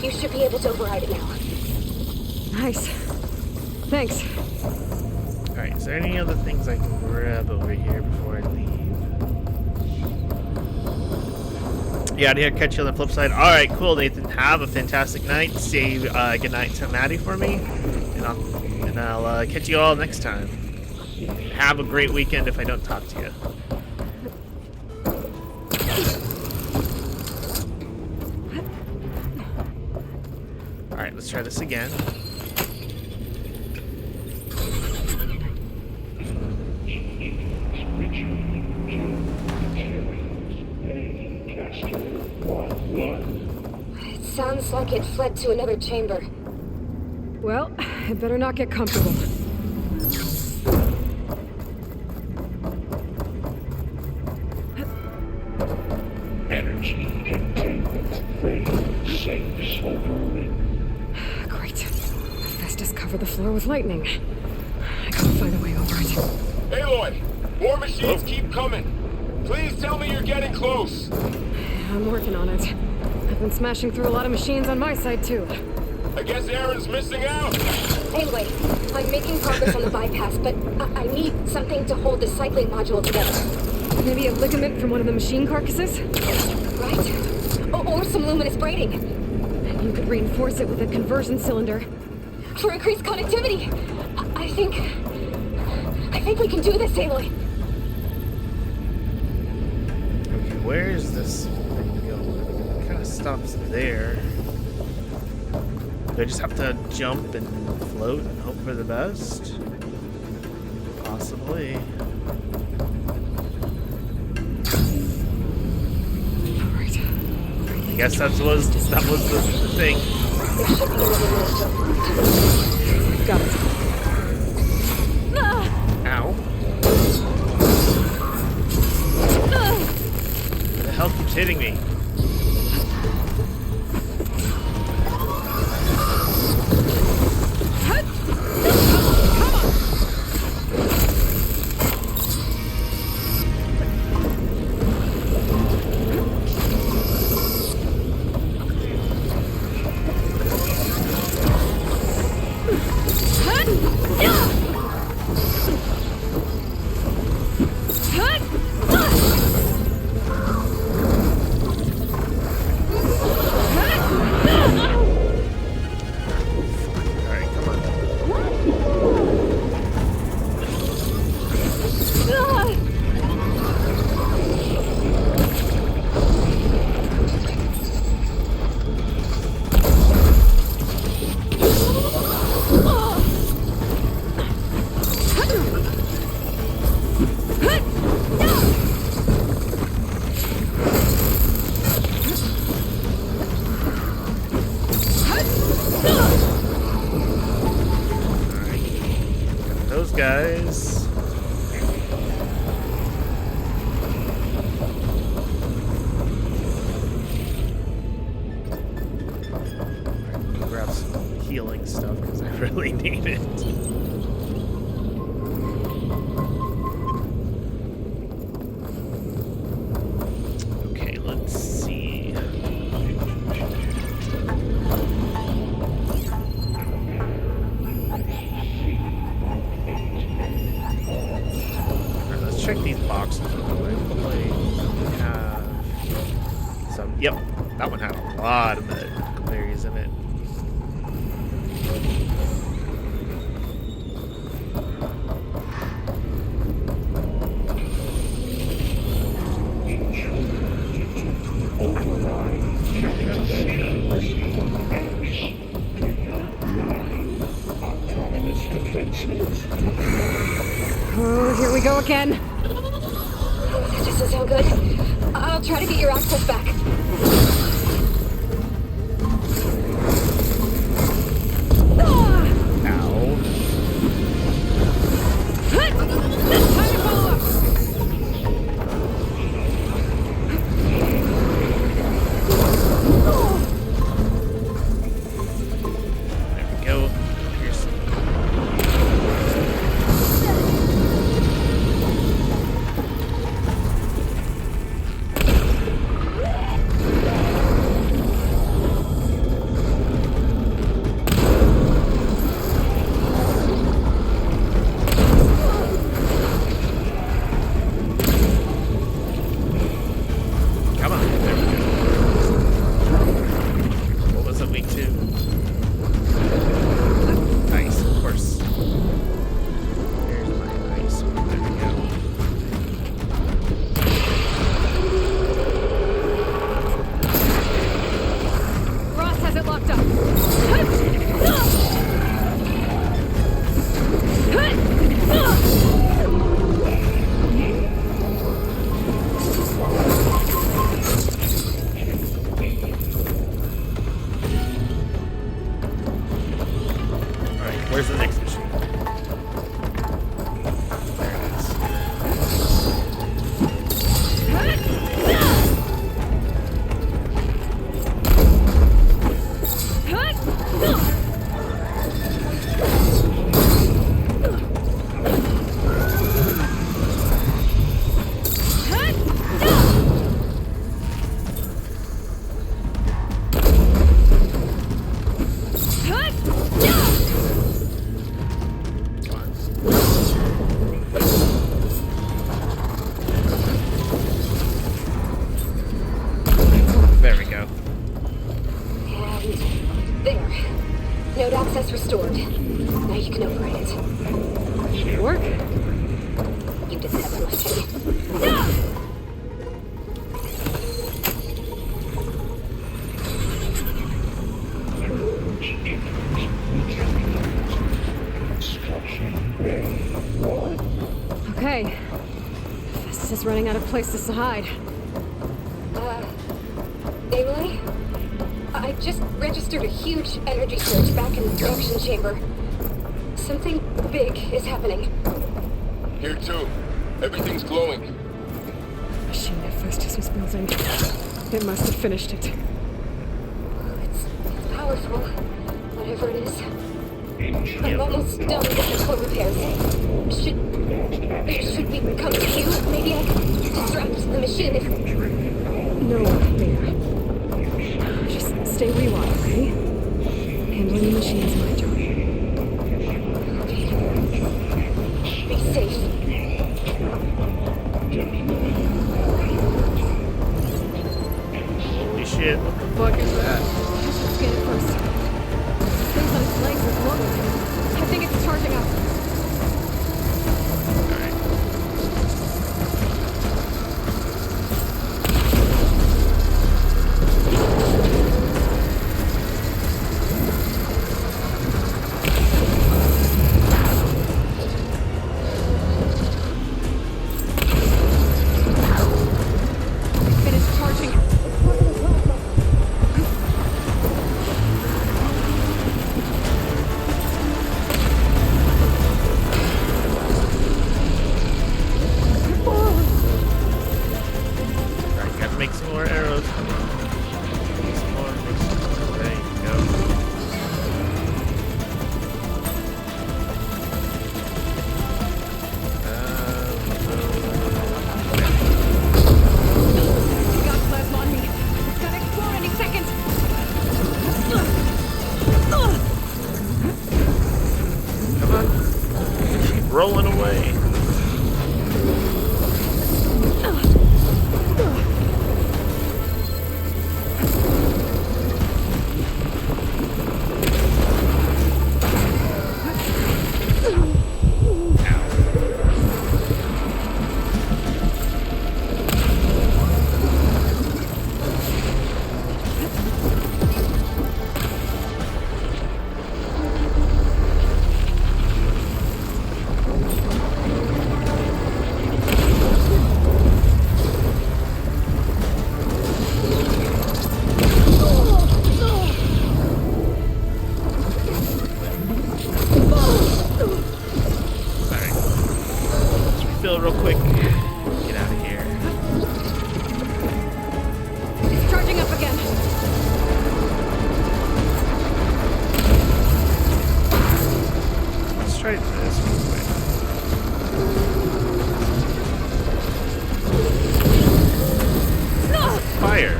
You should be able to override it now. Nice. Thanks. Alright, is there any other things I can grab over here before I leave? Yeah, out here. Catch you on the flip side. Alright, cool, Nathan. Have a fantastic night. Say good night to Maddie for me. And I'll catch you all next time. Have a great weekend if I don't talk to you. Alright, let's try this again. It sounds like it fled to another chamber. Well, I better not get comfortable. Energy containment phase safe overring. Great. Hephaestus covered the floor with lightning. I gotta find a way over it. Aloy! More machines keep coming. Please tell me you're getting close. I'm working on it. I've been smashing through a lot of machines on my side, too. I guess Aaron's missing out. Anyway, I'm making progress on the bypass, but I need something to hold the cycling module together. Maybe a ligament from one of the machine carcasses? Right. Or some luminous braiding. And you could reinforce it with a conversion cylinder. For increased connectivity. I think we can do this, Aloy. Okay, where is this thing going? It kind of stops there. Do I just have to jump and float and hope for the best? Possibly. Alright. I guess that was the thing. There should be another minute. Got it. Ow. Who the hell keeps hitting me? check these boxes really quickly. Have some. Yep, that one had a lot of berries in it. Oh, here we go again. That doesn't sound good. I'll try to get your access back. Ow. Time to follow up. There we go. Here's come on. There we go. What was it week 2? Nice, of course. There's my ice. There we go. Ross has it locked up. Alright, where's the next machine? There it is. Come on. There we go. And there. Node access restored. Now you can override it. Should it work? You did the heavy lifting. Okay. Festus is running out of places to hide. Aloy? I just registered a huge energy surge back in the production chamber. Something big is happening. Here too. Everything's glowing. Machine that Festus was building. It must have finished it. It's powerful, whatever it is. I'm almost done with the core repairs. Should we come to you? Maybe I can distract the machine if... No, Mira. Just stay where you are, okay? Handling the machine is my job. Okay. Be safe. Holy shit, what the fuck is that? I should scan it first. This thing's on its legs is glowing. I think it's charging up. Alright. Get out of here. It's charging up again. Let's try this real quick. Fire.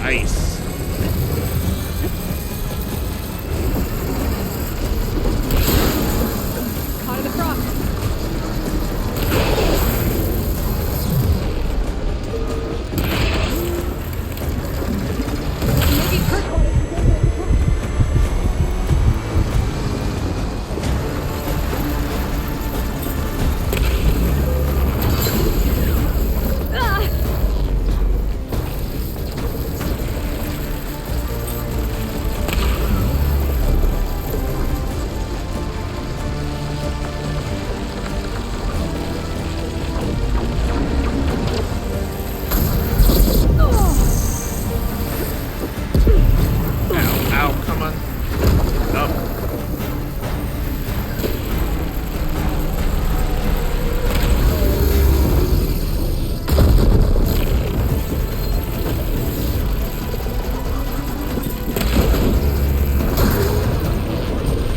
Ice. Caught in the frost. Maybe purple. Ow, come on. Up.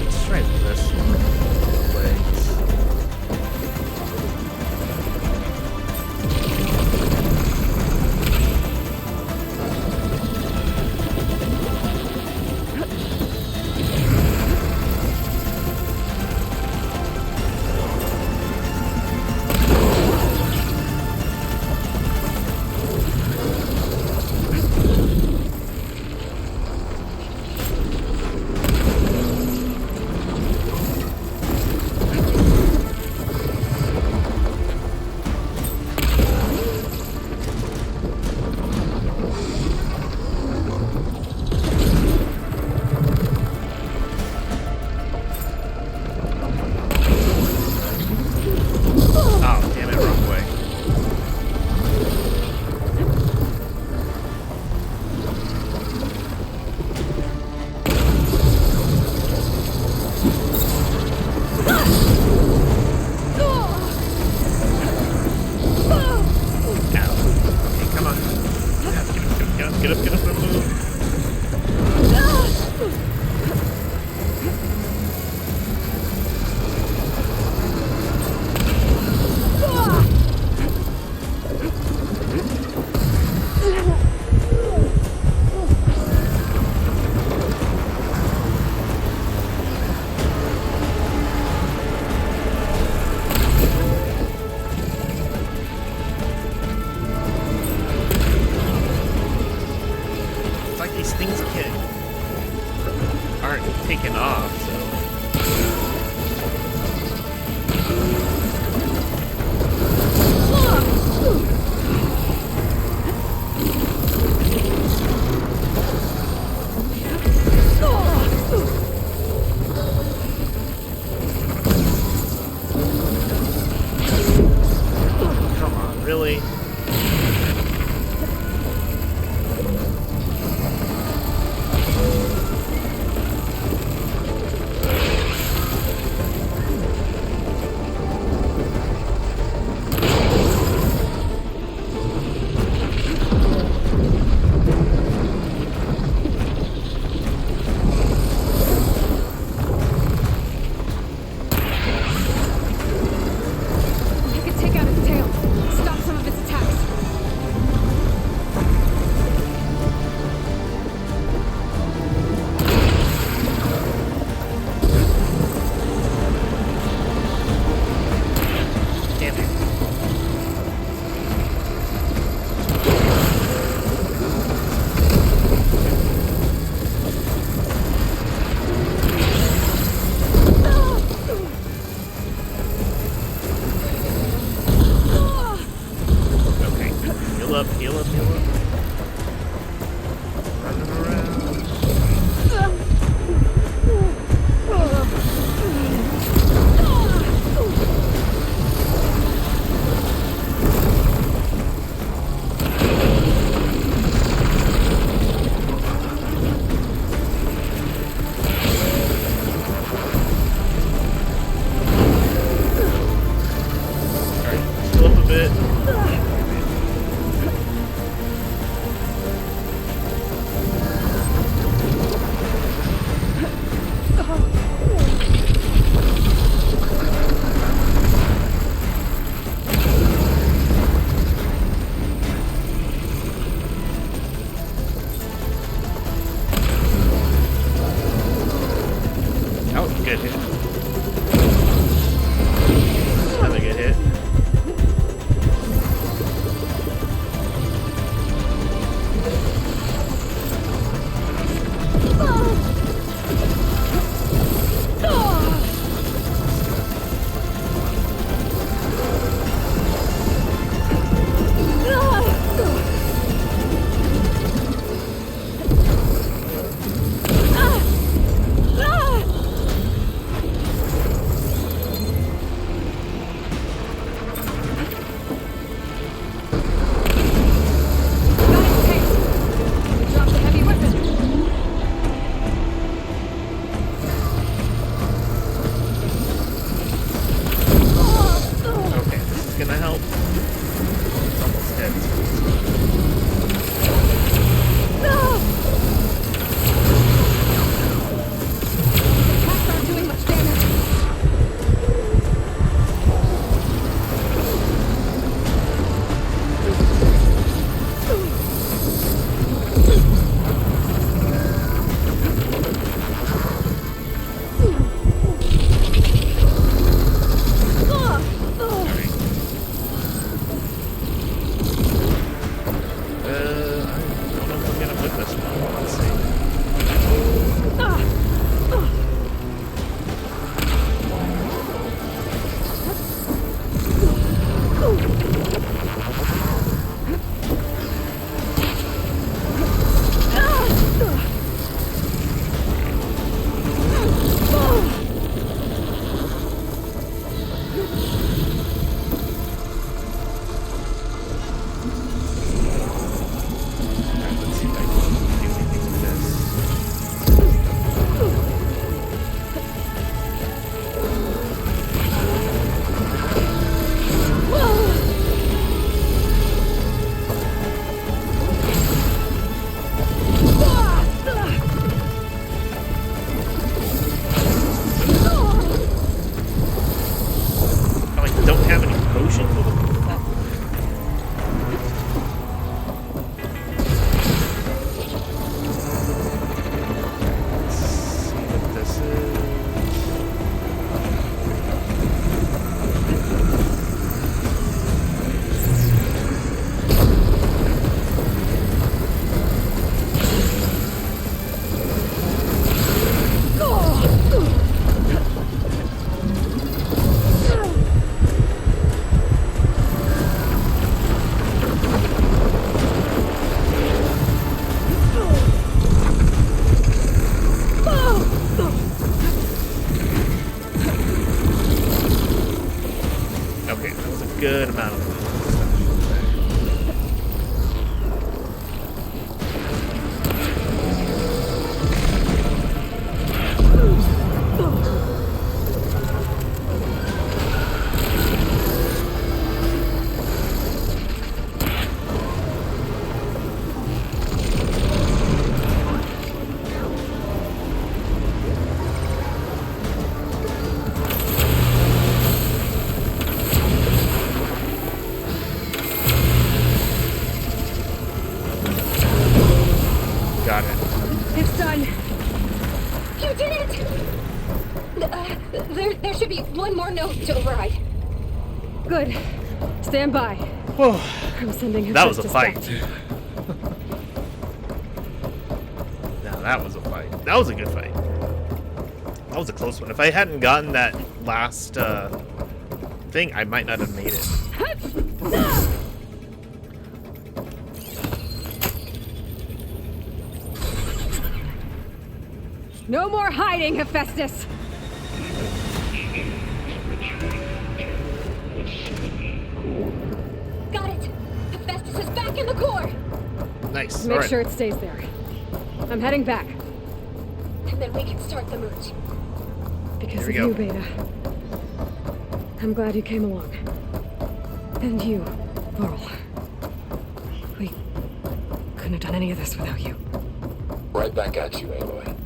Let's try this one. Legs. Oh, damn it, wrong way. Ow. Okay, come on. Get up, get up, move. It's like these things aren't taking off, so. Come on, really? I could take out its tail. Stop some of its attacks. Damn it. Okay, heal up, heal up, heal up. Running around. Alright, heal up a bit. one more node to override. Good. Stand by. Whoa. I'm sending him. That was a fight. Now that was a fight. That was a good fight. That was a close one. If I hadn't gotten that last thing, I might not have made it. No more hiding, Hephaestus! Got it! Hephaestus is back in the core! Nice. Make All right. sure it stays there. I'm heading back. And then we can start the merge. Because Here of we you, go. Beta. I'm glad you came along. And you, Varl. We couldn't have done any of this without you. Right back at you, Aloy.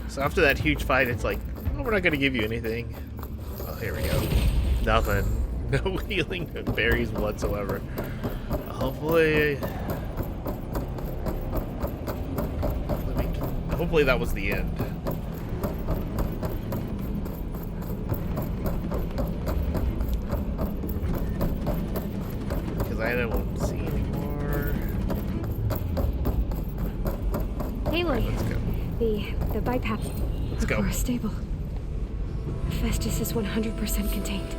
So after that huge fight, it's like, oh, we're not going to give you anything. Oh, here we go. Nothing. No healing berries whatsoever. Hopefully... Hopefully that was the end. Because I don't see any more. Aloy, Let's go. the bypass. Let's go. Core is stable. Hephaestus is 100% contained.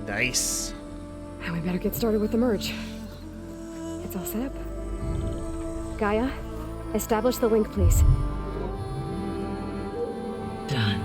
Nice. And we better get started with the merge. It's all set up. Gaia, establish the link, please. Done.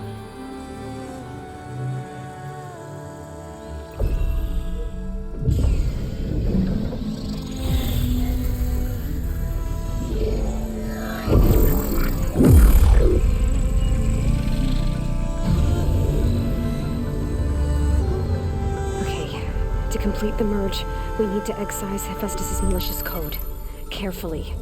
Okay, to complete the merge, we need to excise Hephaestus' malicious code. Carefully.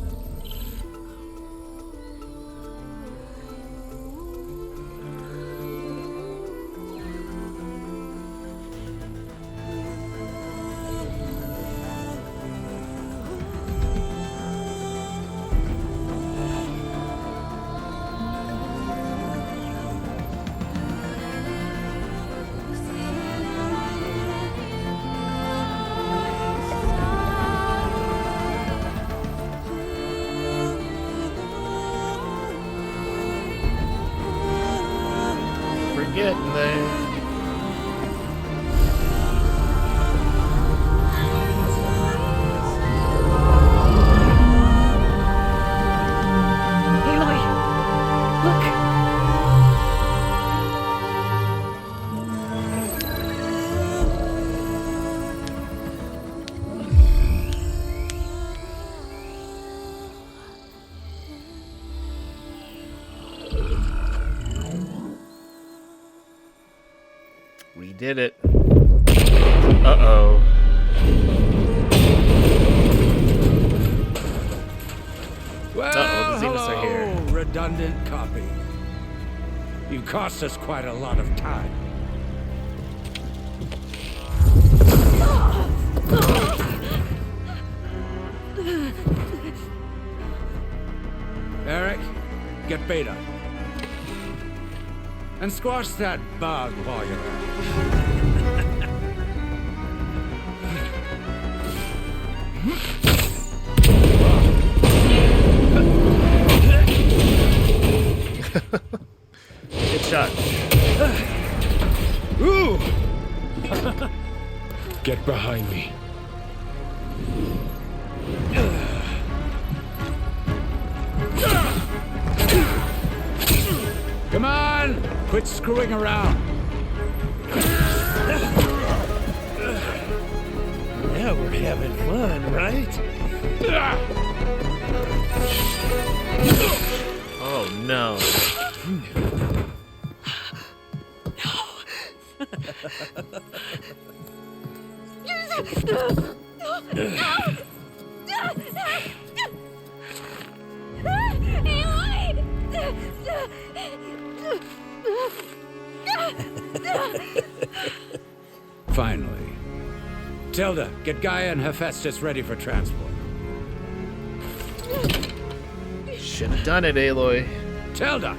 We're getting there. Aloy! Look! We did it. Uh-oh. Well, the Zeniths are here. redundant copy. You cost us quite a lot of time. Eric, get Beta. And squash that bug while you're at it. Good shot. Ooh! Get behind me. Come on! Quit screwing around. Now we're having fun, right? Oh no. Finally. Tilda, get Gaia and Hephaestus ready for transport. Should have done it, Aloy. Tilda!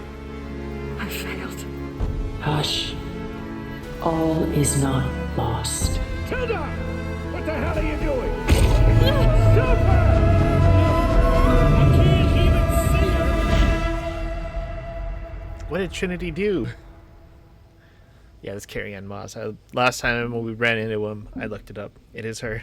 I failed. Hush. All is not lost. Tilda! What the hell are you doing? Silver! I can't even see her! What did Trinity do? Yeah, it's Carrie Ann Moss. Last time when we ran into him, I looked it up. It is her.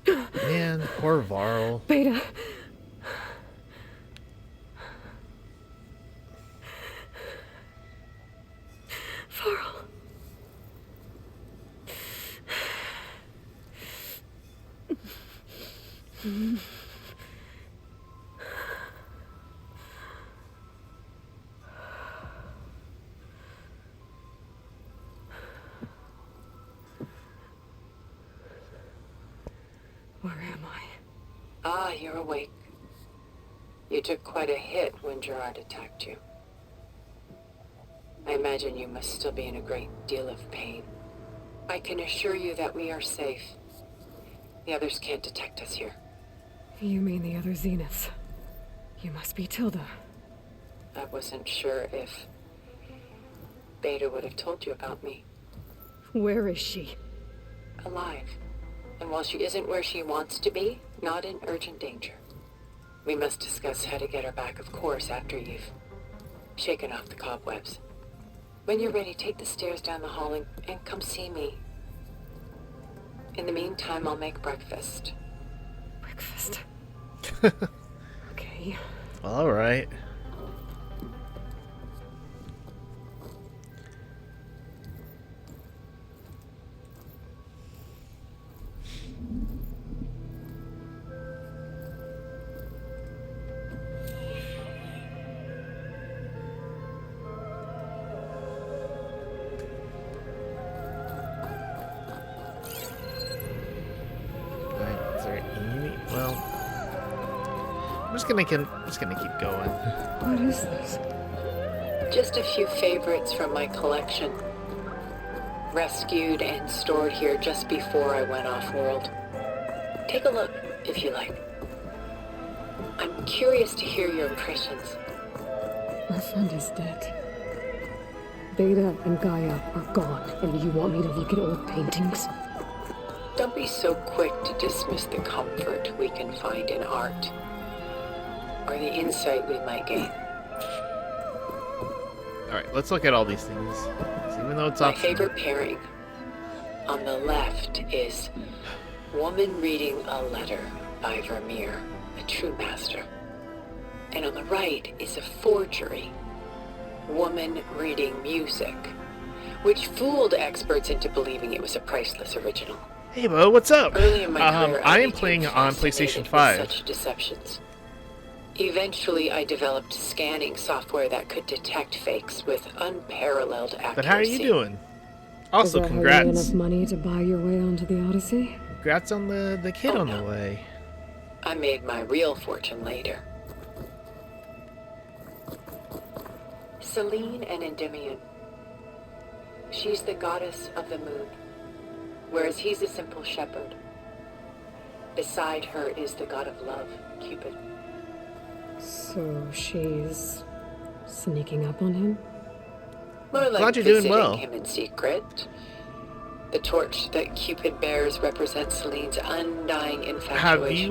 Man, poor Varl. Beta. Varl. Where am I? Ah, you're awake. You took quite a hit when Gerard attacked you. I imagine you must still be in a great deal of pain. I can assure you that we are safe. The others can't detect us here. You mean the other Zeniths? You must be Tilda. I wasn't sure if Beta would have told you about me. Where is she? Alive. And while she isn't where she wants to be, not in urgent danger. We must discuss how to get her back, of course, after you've shaken off the cobwebs. When you're ready, take the stairs down the hall and come see me. In the meantime, I'll make breakfast. Breakfast? Okay. All right. I'm just gonna keep going. What is this? Just a few favorites from my collection. Rescued and stored here just before I went off-world. Take a look, if you like. I'm curious to hear your impressions. Our friend is dead. Beta and Gaia are gone, and you want me to look at old paintings? Don't be so quick to dismiss the comfort we can find in art, or the insight we might gain. Alright, let's look at all these things. Even though it's My optional. favorite pairing. On the left is Woman Reading a Letter by Vermeer, a true master. And on the right is a forgery, Woman Reading Music, which fooled experts into believing it was a priceless original. Hey, Bo, what's up? Early in my career, I am became playing on PlayStation fascinated 5. with such deceptions. Eventually, I developed scanning software that could detect fakes with unparalleled accuracy. But how are you doing? Also, Is that congrats. How you enough money to buy your way onto the Odyssey? Congrats on the kid on the way. I made my real fortune later. Selene and Endymion. She's the goddess of the moon, whereas he's a simple shepherd. Beside her is the god of love, Cupid. So she's sneaking up on him? More like Glad you're doing visiting well. him in secret. The torch that Cupid bears represents Selene's undying infatuation.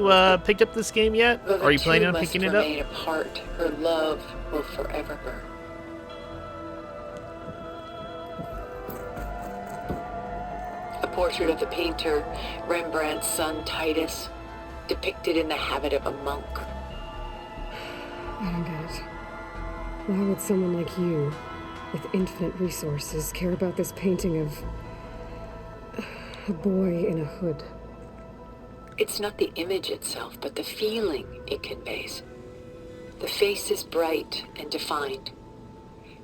Have you picked up this game yet? Though Or the are you planning two on must picking it up? remain apart, her love will forever burn. A portrait of the painter Rembrandt's son Titus, depicted in the habit of a monk. I don't get it. Why would someone like you, with infinite resources, care about this painting of a boy in a hood? It's not the image itself, but the feeling it conveys. The face is bright and defined,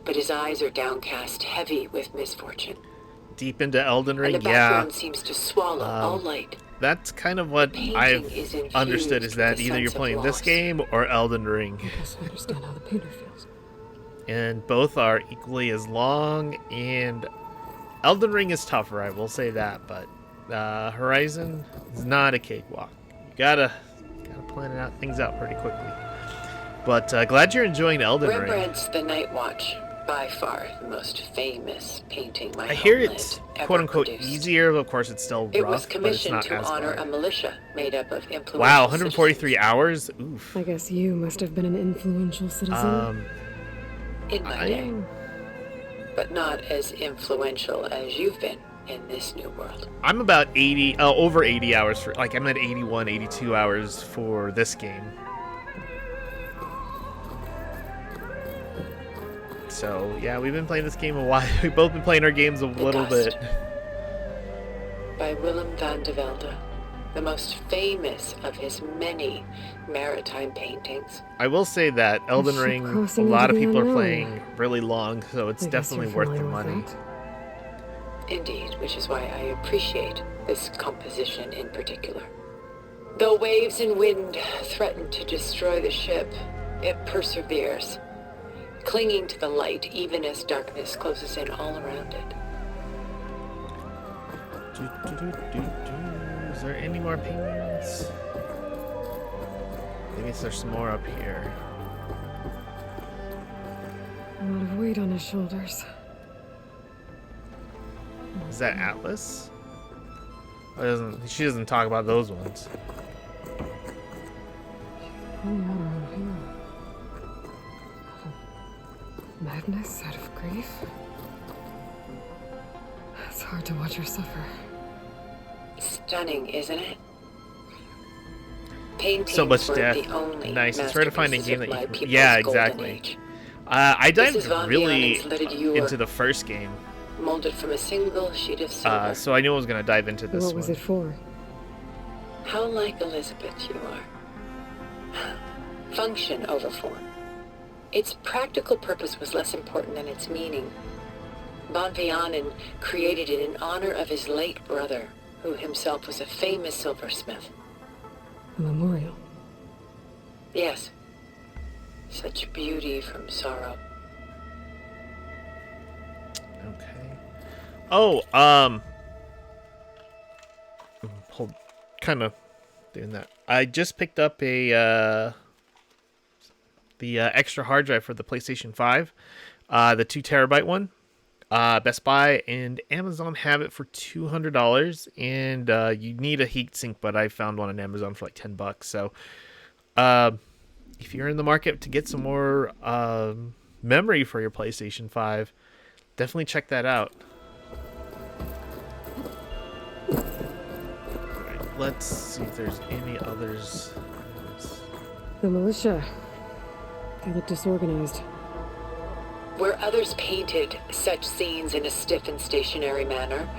but his eyes are downcast, heavy with misfortune. Deep into Elden And Ring? the Yeah. background seems to swallow all light. That's kind of what Painting I've is infused understood is that with a either you're sense of playing this loss. game or Elden Ring. I guess I understand how the painter feels. And both are equally as long, and Elden Ring is tougher, I will say that, but Horizon is not a cakewalk. You gotta planning out things out pretty quickly. But glad you're enjoying Elden Ring. Rembrandt's The Night Watch, by far the most famous painting my I hear homeland it's ever quote-unquote produced. easier, but of course it's still rough, It was but it's commissioned not to as honor hard. a militia made up of influential Wow, 143 hours? Oof. I guess you must have been an influential citizen. in my day, but not as influential as you've been in this new world. I'm about 80, over 80 hours for, like, I'm at 81, 82 hours for this game. So, yeah, we've been playing this game a while. We've both been playing our games a little Dust. bit. By Willem van de Velde, the most famous of his many maritime paintings. I will say that Elden ship Ring, a crossing lot of into the people are unknown. playing really long, so it's I guess definitely you're worth the familiar with money. that. Indeed, which is why I appreciate this composition in particular. Though waves and wind threaten to destroy the ship, it perseveres, clinging to the light even as darkness closes in all around it. Is there any more paintings? Maybe there's some more up here. A lot of weight on his shoulders. Is that Atlas? She doesn't talk about those ones. Pulling out around here. Madness out of grief. It's hard to watch her suffer. Stunning, isn't it? Paintings So much were death. the only Nice. It's rare to find a masterpieces game of that my you. people's Yeah, golden exactly. age. I dived This is Von really Vianen's Lidded Ewer, into the first game, molded from a single sheet of silver. so I knew I was gonna dive into this What was one. it for? How like Elizabeth you are. Function over form. Its practical purpose was less important than its meaning. Von Vianen created it in honor of his late brother, who himself was a famous silversmith. A memorial. Yes. Such beauty from sorrow. Okay. Oh, hold, kind of doing that. I just picked up the extra hard drive for the PlayStation 5, the 2 terabyte one. Best Buy and Amazon have it for $200, and you need a heatsink, but I found one on Amazon for like $10. So, if you're in the market to get some more memory for your PlayStation 5, definitely check that out. Alright, let's see if there's any others. The militia. They look disorganized. Where others painted such scenes in a stiff and stationary manner,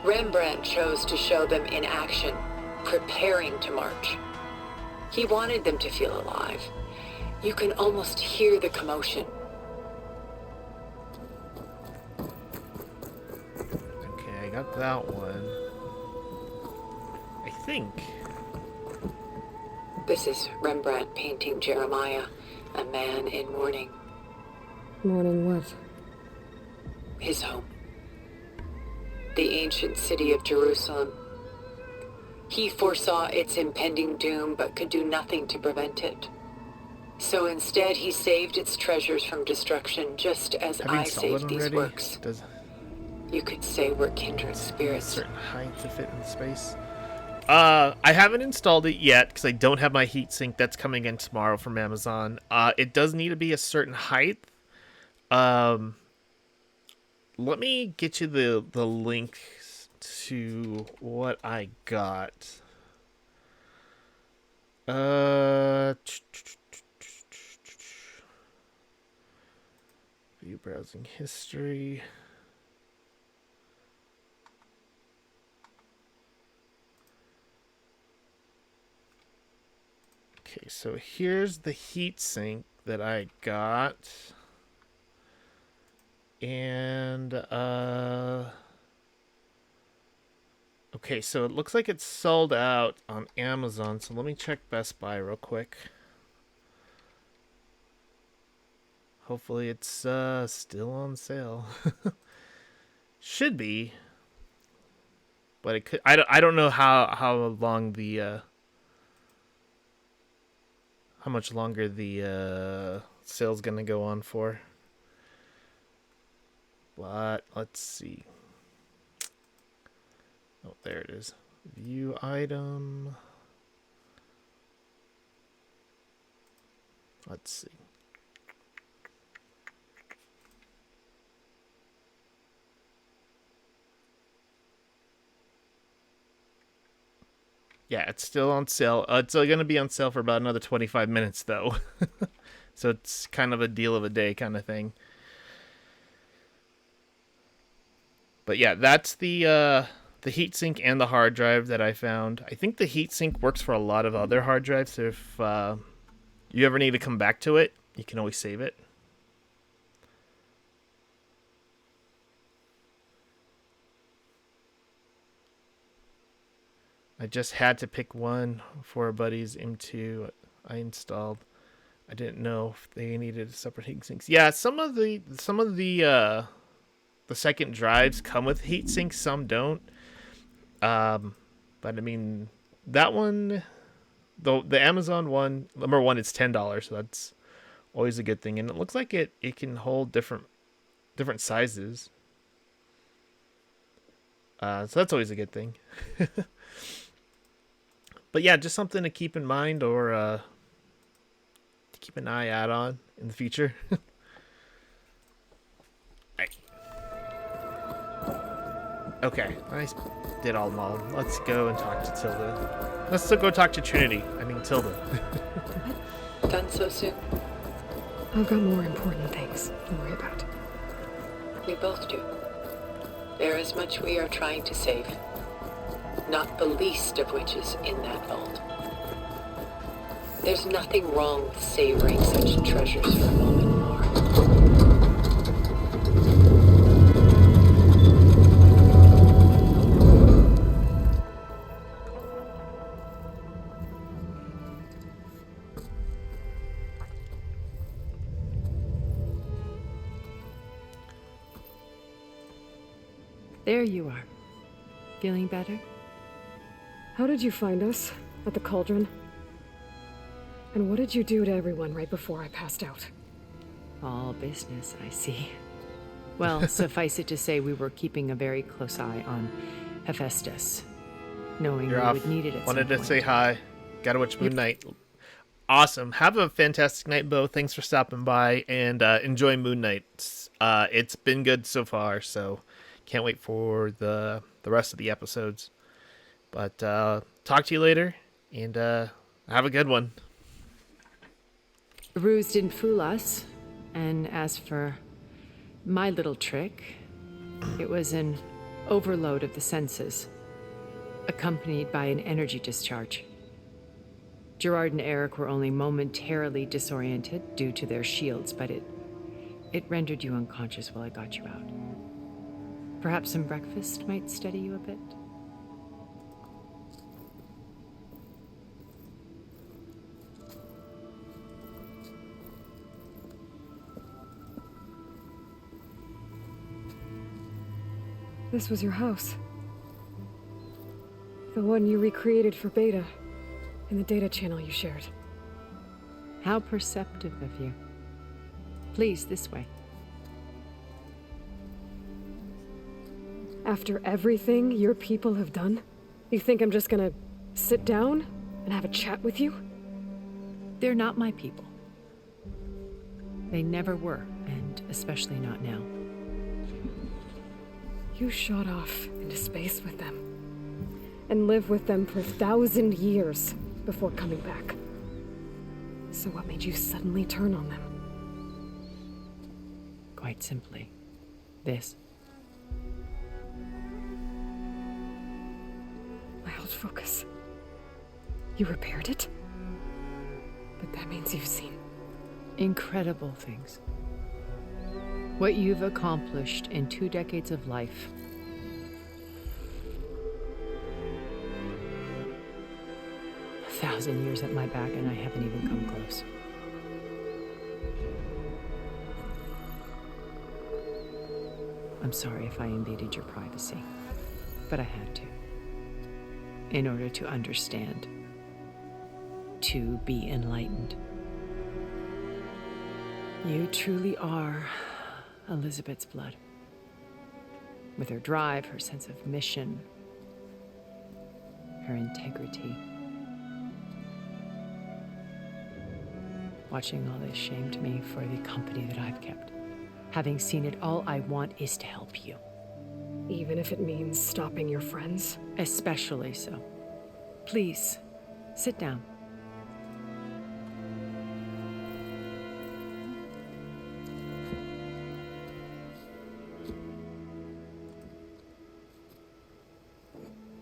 Rembrandt chose to show them in action, preparing to march. He wanted them to feel alive. You can almost hear the commotion. Okay, I got that one. I think. This is Rembrandt painting Jeremiah, a man in mourning. Mourning what? His home. The ancient city of Jerusalem. He foresaw its impending doom, but could do nothing to prevent it. So instead, he saved its treasures from destruction, just as Have you I installed saved it these already? works. Does You could say we're kindred a spirits. certain height to fit in the space? I haven't installed it yet because I don't have my heatsink that's coming in tomorrow from Amazon. It does need to be a certain height. Let me get you the link to what I got. View browsing history. Okay, so here's the heatsink that I got. And okay, so it looks like it's sold out on Amazon, so let me check Best Buy real quick. Hopefully it's still on sale. Should be. But it could I don't know how long the how much longer the sale's gonna go on for. But let's see. Oh, there it is. View item. Let's see. Yeah, it's still on sale. It's going to be on sale for about another 25 minutes, though. So it's kind of a deal of a day kind of thing. But yeah, that's the heatsink and the hard drive that I found. I think the heatsink works for a lot of other hard drives. So if you ever need to come back to it, you can always save it. I just had to pick one for a buddy's M2 I installed. I didn't know if they needed separate heat sinks. Yeah, some of the second drives come with heat sinks, some don't. But I mean, that one, the Amazon one, number one, it's $10, so that's always a good thing. And it looks like it can hold different sizes. So that's always a good thing. But yeah, just something to keep in mind or to keep an eye out on in the future. Right. Okay, I did all them all. Let's go and talk to Tilda. Let's go talk to Trinity. I mean, Tilda. Done so soon? I've got more important things to worry about. We both do. There is much we are trying to save. Not the least of which is in that vault. There's nothing wrong with savoring such treasures for a moment more. There you are. Feeling better? How did you find us? At the cauldron? And what did you do to everyone right before I passed out? All business, I see. Well, suffice it to say we were keeping a very close eye on Hephaestus, knowing we would need it at some point. Wanted to say hi. Gotta watch Moon Knight. Awesome. Have a fantastic night, Bo. Thanks for stopping by, and enjoy Moon Knight. It's been good so far, so can't wait for the rest of the episodes. But talk to you later, and have a good one. The ruse didn't fool us, and as for my little trick, it was an overload of the senses, accompanied by an energy discharge. Gerard and Eric were only momentarily disoriented due to their shields, but it rendered you unconscious while I got you out. Perhaps some breakfast might steady you a bit? This was your house. The one you recreated for Beta, in the data channel you shared. How perceptive of you. Please, this way. After everything your people have done, you think I'm just gonna sit down and have a chat with you? They're not my people. They never were, and especially not now. You shot off into space with them, and lived with them for 1,000 years before coming back. So what made you suddenly turn on them? Quite simply, this. My old focus. You repaired it? But that means you've seen incredible things. What you've accomplished in 2 decades of life. A 1,000 years at my back, and I haven't even come close. I'm sorry if I invaded your privacy, but I had to. In order to understand, to be enlightened. You truly are Elizabeth's blood. With her drive, her sense of mission, her integrity. Watching all this shamed me for the company that I've kept. Having seen it, all I want is to help you. Even if it means stopping your friends? Especially so. Please, sit down.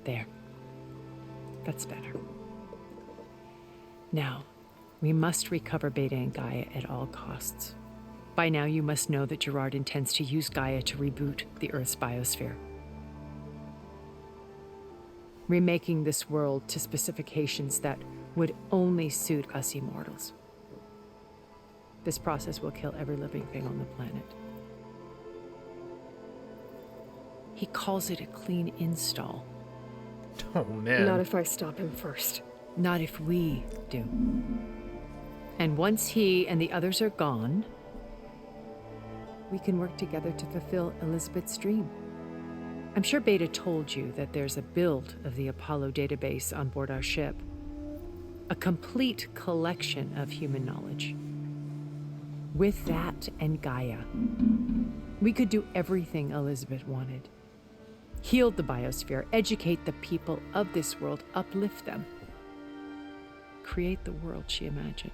There. That's better. Now, we must recover Beta and Gaia at all costs. By now, you must know that Gerard intends to use Gaia to reboot the Earth's biosphere. Remaking this world to specifications that would only suit us immortals. This process will kill every living thing on the planet. He calls it a clean install. Oh, man. Not if I stop him first. Not if we do. And once he and the others are gone, we can work together to fulfill Elizabeth's dream. I'm sure Beta told you that there's a build of the Apollo database on board our ship. A complete collection of human knowledge. With that and Gaia, we could do everything Elizabeth wanted. Heal the biosphere, educate the people of this world, uplift them. Create the world she imagined.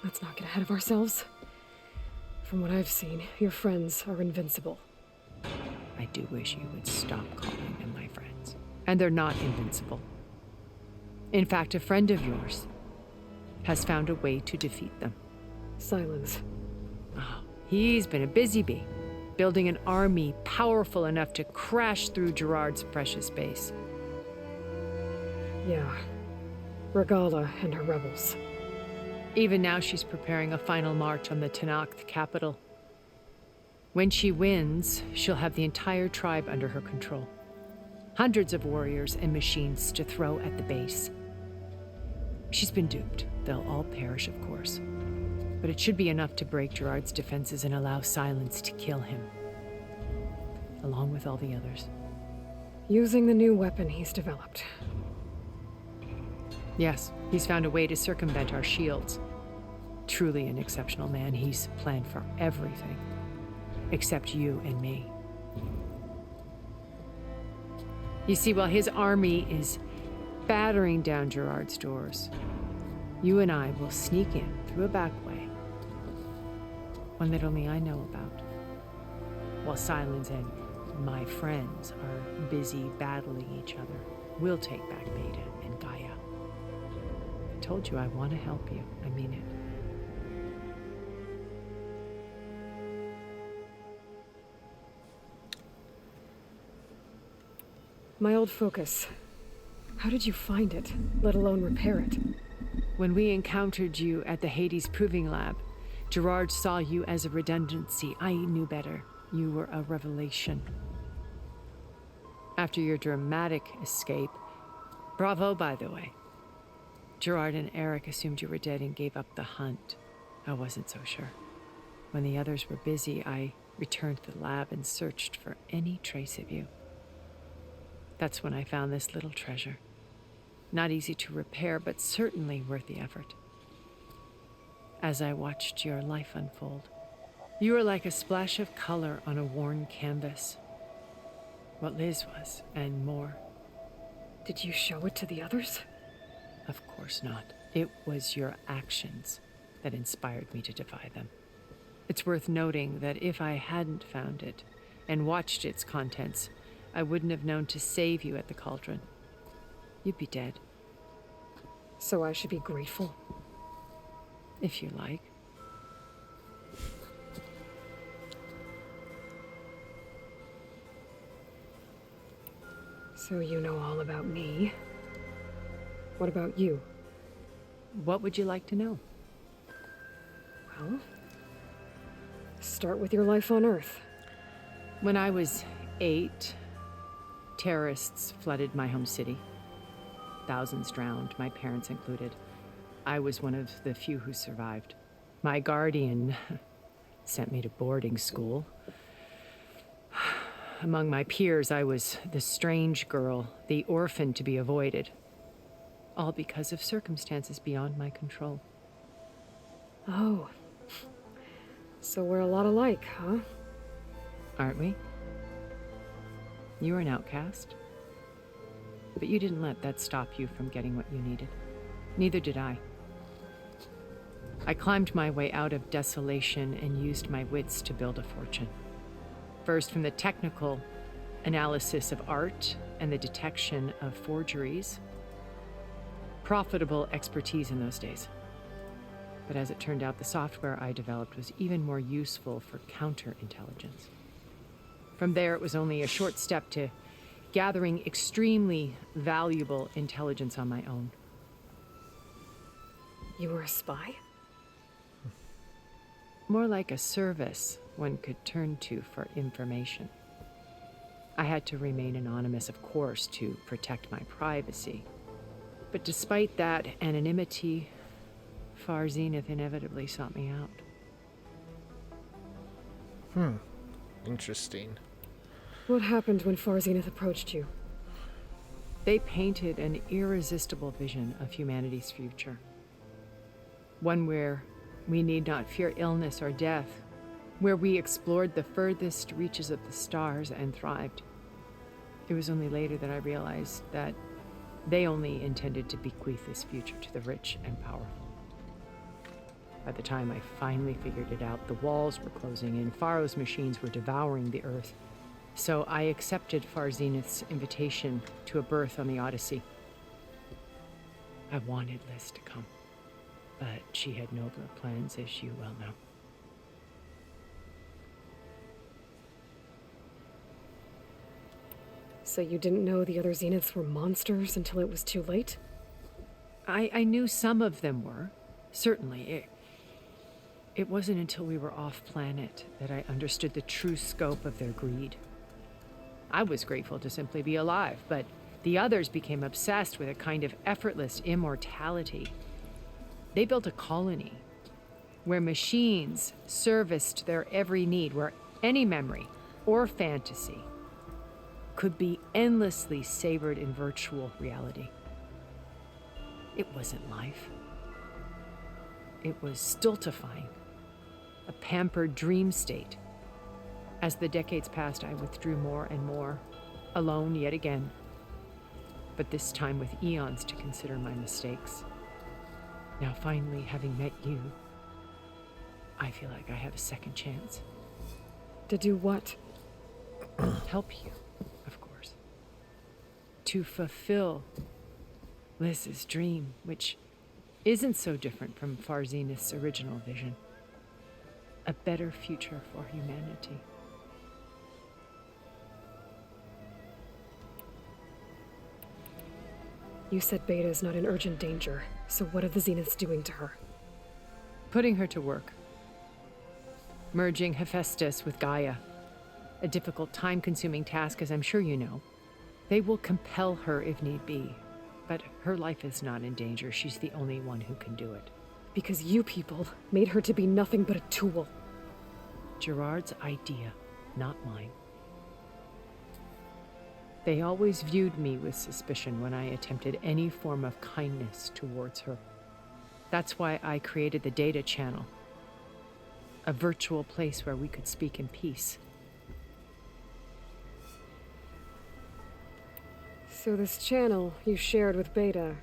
Let's not get ahead of ourselves. From what I've seen, your friends are invincible. I do wish you would stop calling them my friends. And they're not invincible. In fact, a friend of yours has found a way to defeat them. Silence. Oh, he's been a busy bee, building an army powerful enough to crash through Gerard's precious base. Yeah. Regala and her rebels. Even now, she's preparing a final march on the Tenakth capital. When she wins, she'll have the entire tribe under her control. Hundreds of warriors and machines to throw at the base. She's been duped. They'll all perish, of course. But it should be enough to break Gerard's defenses and allow Silence to kill him. Along with all the others. Using the new weapon he's developed. Yes, he's found a way to circumvent our shields. Truly an exceptional man. He's planned for everything. Except you and me. You see, while his army is battering down Gerard's doors, you and I will sneak in through a back way. One that only I know about. While Silence and my friends are busy battling each other, we'll take back Beta and Gaia. I told you I want to help you. I mean it. My old focus. How did you find it, let alone repair it? When we encountered you at the Hades Proving Lab, Gerard saw you as a redundancy. I knew better. You were a revelation. After your dramatic escape, bravo, by the way. Gerard and Eric assumed you were dead and gave up the hunt. I wasn't so sure. When the others were busy, I returned to the lab and searched for any trace of you. That's when I found this little treasure. Not easy to repair, but certainly worth the effort. As I watched your life unfold, you were like a splash of color on a worn canvas. What Liz was, and more. Did you show it to the others? Of course not. It was your actions that inspired me to defy them. It's worth noting that if I hadn't found it and watched its contents, I wouldn't have known to save you at the cauldron. You'd be dead. So I should be grateful? If you like. So you know all about me. What about you? What would you like to know? Well, start with your life on Earth. When I was 8, terrorists flooded my home city. Thousands drowned, my parents included. I was one of the few who survived. My guardian sent me to boarding school. Among my peers, I was the strange girl, the orphan to be avoided. All because of circumstances beyond my control. Oh. So we're a lot alike, huh? Aren't we? You were an outcast. But you didn't let that stop you from getting what you needed. Neither did I. I climbed my way out of desolation and used my wits to build a fortune. First, from the technical analysis of art and the detection of forgeries. Profitable expertise in those days. But as it turned out, the software I developed was even more useful for counterintelligence. From there, it was only a short step to gathering extremely valuable intelligence on my own. You were a spy? More like a service one could turn to for information. I had to remain anonymous, of course, to protect my privacy. But despite that anonymity, Far Zenith inevitably sought me out. Interesting. What happened when Far Zenith approached you? They painted an irresistible vision of humanity's future. One where we need not fear illness or death, where we explored the furthest reaches of the stars and thrived. It was only later that I realized that they only intended to bequeath this future to the rich and powerful. By the time I finally figured it out, the walls were closing in, Pharaoh's machines were devouring the earth. So I accepted Far Zenith's invitation to a berth on the Odyssey. I wanted Liz to come, but she had nobler plans, as you well know. So you didn't know the other Zeniths were monsters until it was too late? I knew some of them were, certainly. It wasn't until we were off-planet that I understood the true scope of their greed. I was grateful to simply be alive, but the others became obsessed with a kind of effortless immortality. They built a colony where machines serviced their every need, where any memory or fantasy could be endlessly savored in virtual reality. It wasn't life. It was stultifying, a pampered dream state. As the decades passed, I withdrew more and more, alone yet again, but this time with eons to consider my mistakes. Now finally, having met you, I feel like I have a second chance. To do what? Help you, of course. To fulfill Liz's dream, which isn't so different from Far Zenith's original vision. A better future for humanity. You said Beta is not in urgent danger, so what are the Zeniths doing to her? Putting her to work. Merging Hephaestus with Gaia. A difficult, time-consuming task, as I'm sure you know. They will compel her if need be, but her life is not in danger. She's the only one who can do it. Because you people made her to be nothing but a tool. Gerard's idea, not mine. They always viewed me with suspicion when I attempted any form of kindness towards her. That's why I created the data channel. A virtual place where we could speak in peace. So this channel you shared with Beta,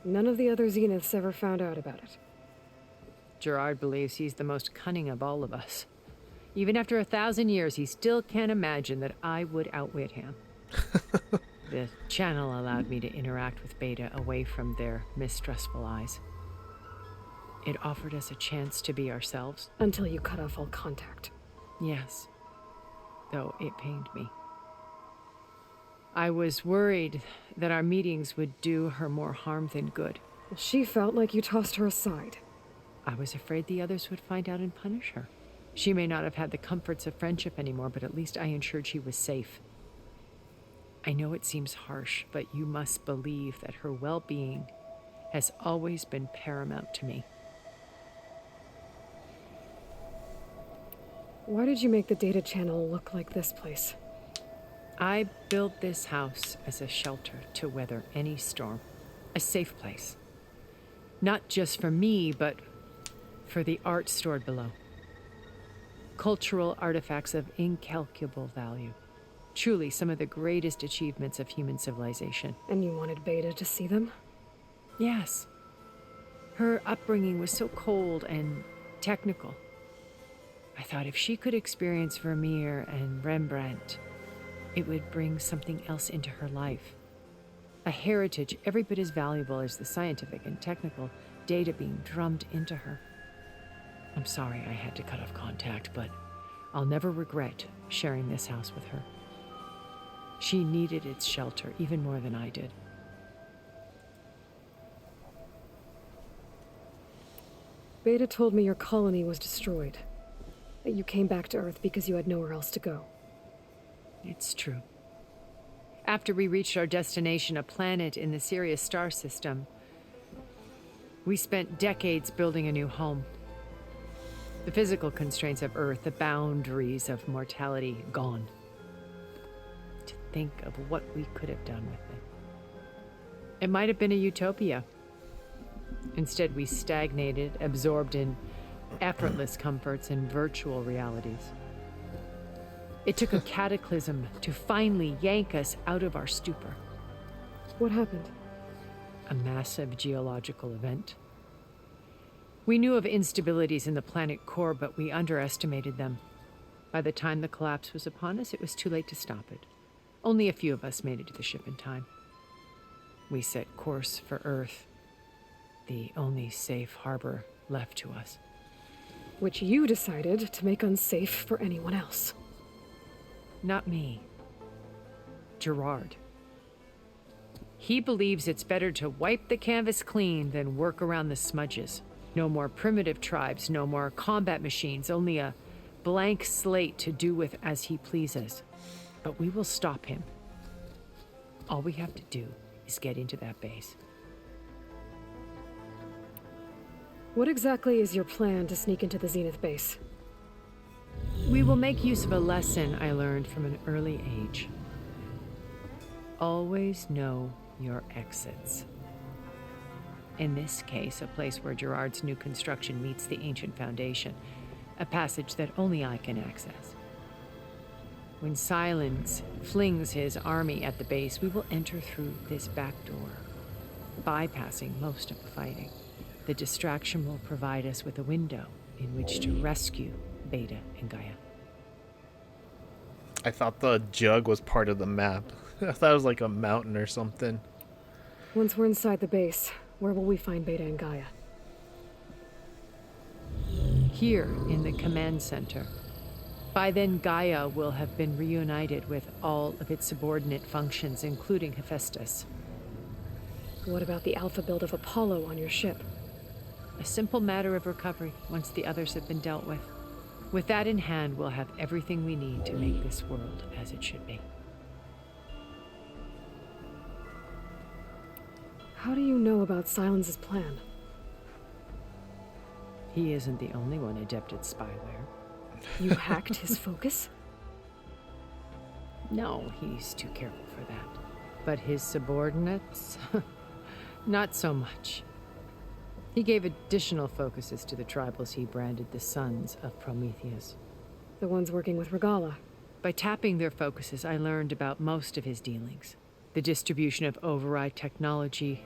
none of the other Zeniths ever found out about it? Gerard believes he's the most cunning of all of us. Even after 1,000 years, he still can't imagine that I would outwit him. The channel allowed me to interact with Beta away from their mistrustful eyes. It offered us a chance to be ourselves. Until you cut off all contact. Yes, though it pained me. I was worried that our meetings would do her more harm than good. She felt like you tossed her aside. I was afraid the others would find out and punish her. She may not have had the comforts of friendship anymore, but at least I ensured she was safe. I know it seems harsh, but you must believe that her well-being has always been paramount to me. Why did you make the data channel look like this place? I built this house as a shelter to weather any storm. A safe place. Not just for me, but for the art stored below. Cultural artifacts of incalculable value. Truly some of the greatest achievements of human civilization. And you wanted Beta to see them? Yes. Her upbringing was so cold and technical. I thought if she could experience Vermeer and Rembrandt, it would bring something else into her life. A heritage every bit as valuable as the scientific and technical data being drummed into her. I'm sorry I had to cut off contact, but I'll never regret sharing this house with her. She needed its shelter even more than I did. Beta told me your colony was destroyed. That you came back to Earth because you had nowhere else to go. It's true. After we reached our destination, a planet in the Sirius star system, we spent decades building a new home. The physical constraints of Earth, the boundaries of mortality, gone. To think of what we could have done with it. It might have been a utopia. Instead, we stagnated, absorbed in effortless comforts and virtual realities. It took a cataclysm to finally yank us out of our stupor. What happened? A massive geological event. We knew of instabilities in the planet core, but we underestimated them. By the time the collapse was upon us, it was too late to stop it. Only a few of us made it to the ship in time. We set course for Earth, the only safe harbor left to us. Which you decided to make unsafe for anyone else. Not me. Gerard. He believes it's better to wipe the canvas clean than work around the smudges. No more primitive tribes, no more combat machines, only a blank slate to do with as he pleases. But we will stop him. All we have to do is get into that base. What exactly is your plan to sneak into the Zenith base? We will make use of a lesson I learned from an early age. Always know your exits. In this case, a place where Gerard's new construction meets the ancient foundation, a passage that only I can access. When Silence flings his army at the base, we will enter through this back door, bypassing most of the fighting. The distraction will provide us with a window in which to rescue Beta and Gaia. I thought the jug was part of the map. I thought it was like a mountain or something. Once we're inside the base, where will we find Beta and Gaia? Here in the command center. By then, Gaia will have been reunited with all of its subordinate functions, including Hephaestus. What about the alpha build of Apollo on your ship? A simple matter of recovery once the others have been dealt with. With that in hand, we'll have everything we need to make this world as it should be. How do you know about Silence's plan? He isn't the only one adept at spyware. You hacked his focus? No, he's too careful for that. But his subordinates? Not so much. He gave additional focuses to the tribals he branded the Sons of Prometheus. The ones working with Regalla. By tapping their focuses, I learned about most of his dealings. The distribution of override technology,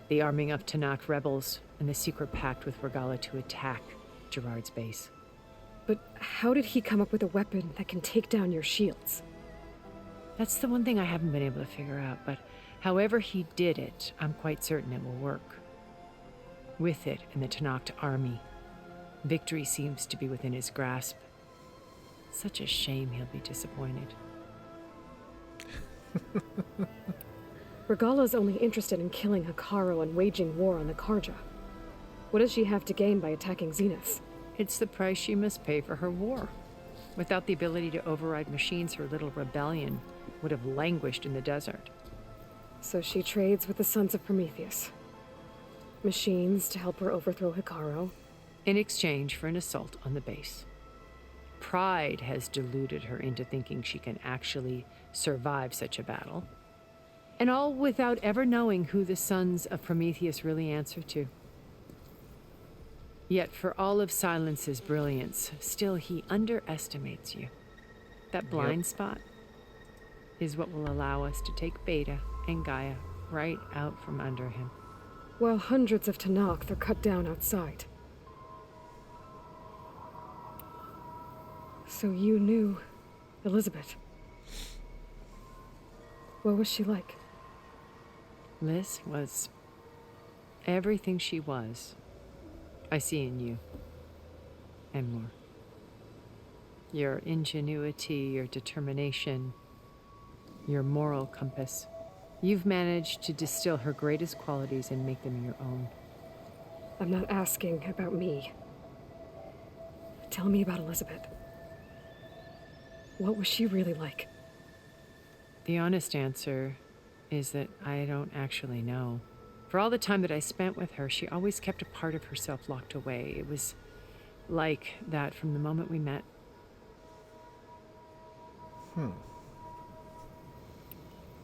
the arming of Tanakh rebels, and the secret pact with Regalla to attack Gerard's base. But how did he come up with a weapon that can take down your shields? That's the one thing I haven't been able to figure out, but however he did it, I'm quite certain it will work. With it and the Tanakh army, victory seems to be within his grasp. Such a shame he'll be disappointed. Regalla's only interested in killing Hekarro and waging war on the Karja. What does she have to gain by attacking Zeniths? It's the price she must pay for her war. Without the ability to override machines, her little rebellion would have languished in the desert. So she trades with the Sons of Prometheus. Machines to help her overthrow Hekarro. In exchange for an assault on the base. pride has deluded her into thinking she can actually survive such a battle. And all without ever knowing who the sons of Prometheus really answer to. Yet for all of Silence's brilliance, still he underestimates you. That blind spot is what will allow us to take Beta and Gaia right out from under him. While hundreds of Tenakth are cut down outside. So you knew Elizabeth. What was she like? Liz was everything she was. I see in you. And more. Your ingenuity, your determination, your moral compass. You've managed to distill her greatest qualities and make them your own. I'm not asking about me. Tell me about Elizabeth. What was she really like? The honest answer is that I don't actually know. For all the time that I spent with her, she always kept a part of herself locked away. It was like that from the moment we met.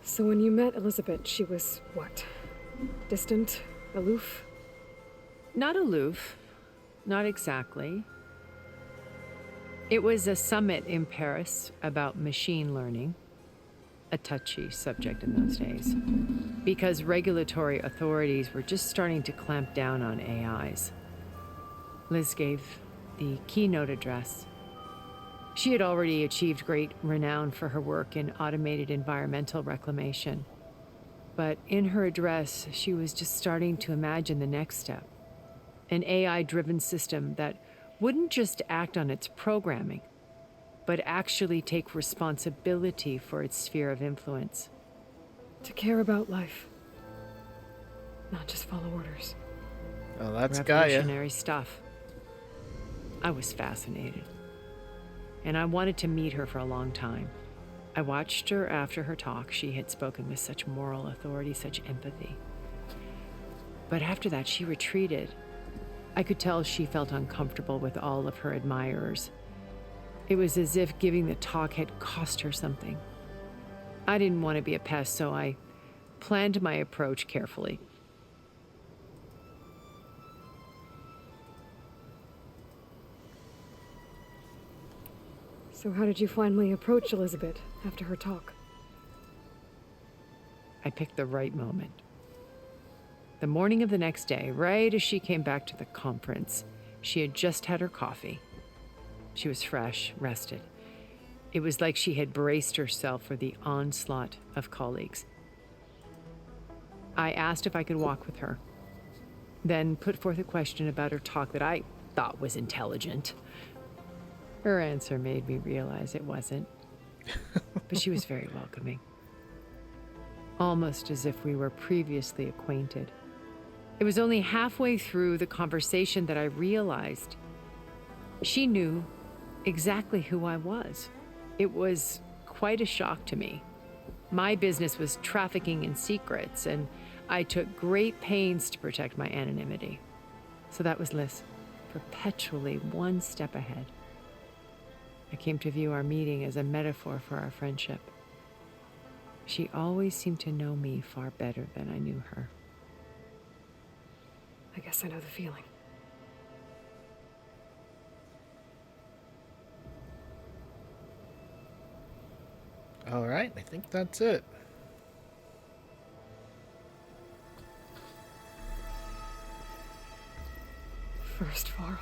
So when you met Elizabeth, she was what? Distant? Aloof? Not aloof. Not exactly. It was a summit in Paris about machine learning. A touchy subject in those days. Because regulatory authorities were just starting to clamp down on AIs. Liz gave the keynote address. She had already achieved great renown for her work in automated environmental reclamation. But in her address, she was just starting to imagine the next step. An AI-driven system that wouldn't just act on its programming, but actually take responsibility for its sphere of influence. To care about life. Not just follow orders. Oh, that's Gaia. Revolutionary stuff. I was fascinated. And I wanted to meet her for a long time. I watched her after her talk. She had spoken with such moral authority, such empathy. But after that, she retreated. I could tell she felt uncomfortable with all of her admirers. It was as if giving the talk had cost her something. I didn't want to be a pest, so I planned my approach carefully. So how did you finally approach Elizabeth after her talk? I picked the right moment. The morning of the next day, right as she came back to the conference, she had just had her coffee. She was fresh, rested. It was like she had braced herself for the onslaught of colleagues. I asked if I could walk with her, then put forth a question about her talk that I thought was intelligent. Her answer made me realize it wasn't, but she was very welcoming. Almost as if we were previously acquainted. It was only halfway through the conversation that I realized she knew exactly who I was. It was quite a shock to me. My business was trafficking in secrets, and I took great pains to protect my anonymity. So that was Liz, perpetually one step ahead. I came to view our meeting as a metaphor for our friendship. She always seemed to know me far better than I knew her. I guess I know the feeling. All right, I think that's it. First Varl.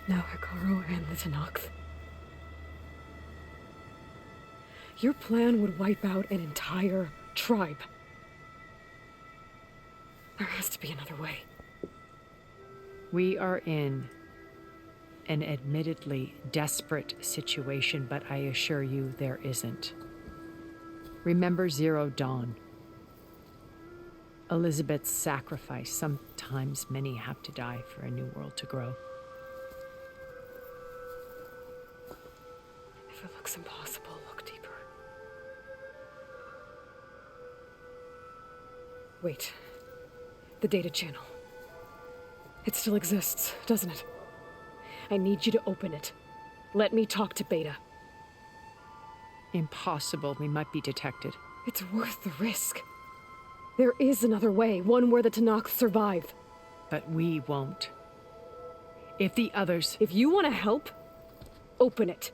Now Hekarro and the Tenakth. Your plan would wipe out an entire tribe. There has to be another way. We are in an admittedly desperate situation, but I assure you there isn't. Remember Zero Dawn. Elizabeth's sacrifice. Sometimes many have to die for a new world to grow. If it looks impossible, look deeper. Wait. The data channel. It still exists, doesn't it? I need you to open it. Let me talk to Beta. Impossible. We might be detected. It's worth the risk. There is another way, one where the Tenakth survive. But we won't. If the others... If you want to help, open it.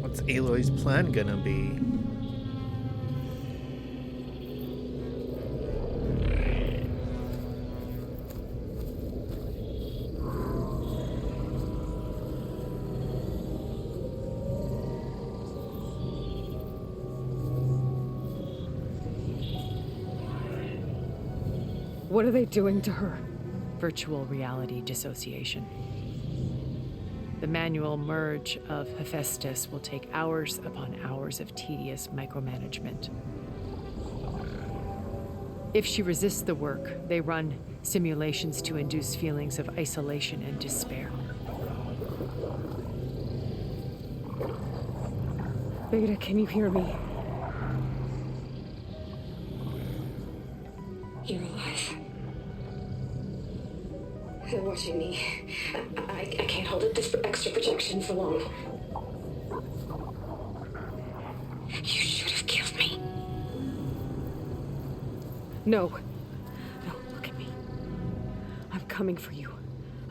What's Aloy's plan gonna be? What are they doing to her? Virtual reality dissociation. The manual merge of Hephaestus will take hours upon hours of tedious micromanagement. If she resists the work, they run simulations to induce feelings of isolation and despair. Beta, can you hear me? You're alive. They're watching me. I can't hold up this extra projection for long. You should have killed me. No. No, look at me. I'm coming for you.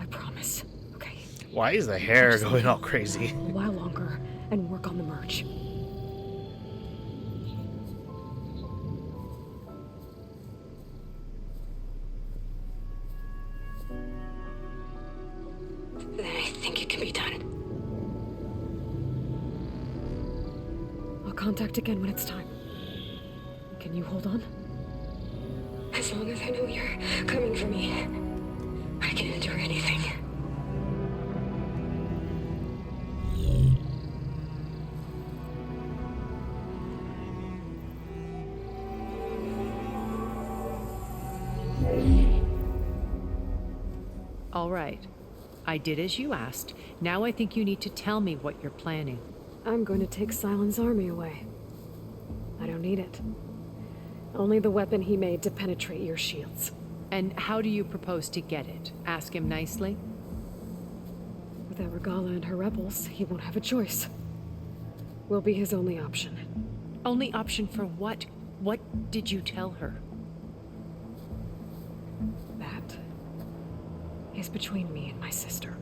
I promise. Okay? Why is the hair going all crazy? A while longer and work on the merge. Then I think it can be done. I'll contact again when it's time. Can you hold on? As long as I know you're coming for me, I can endure anything. All right. I did as you asked. Now I think you need to tell me what you're planning. I'm going to take Sylens' army away. I don't need it. Only the weapon he made to penetrate your shields. And how do you propose to get it? Ask him nicely? Without Regala and her rebels, he won't have a choice. We'll be his only option. Only option for what? What did you tell her? That is between me and my sister.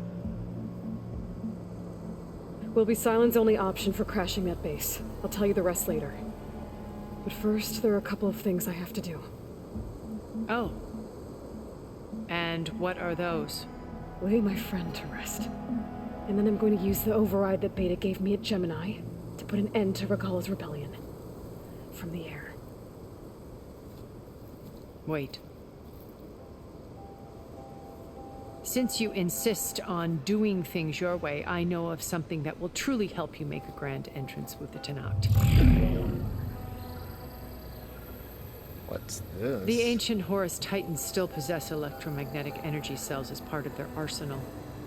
Will be Sylens' only option for crashing that base. I'll tell you the rest later. But first, there are a couple of things I have to do. Oh. And what are those? Lay my friend to rest. And then I'm going to use the override that Beta gave me at Gemini to put an end to Regala's rebellion. From the air. Wait. Since you insist on doing things your way, I know of something that will truly help you make a grand entrance with the Tenakth. What's this? The ancient Horus Titans still possess electromagnetic energy cells as part of their arsenal.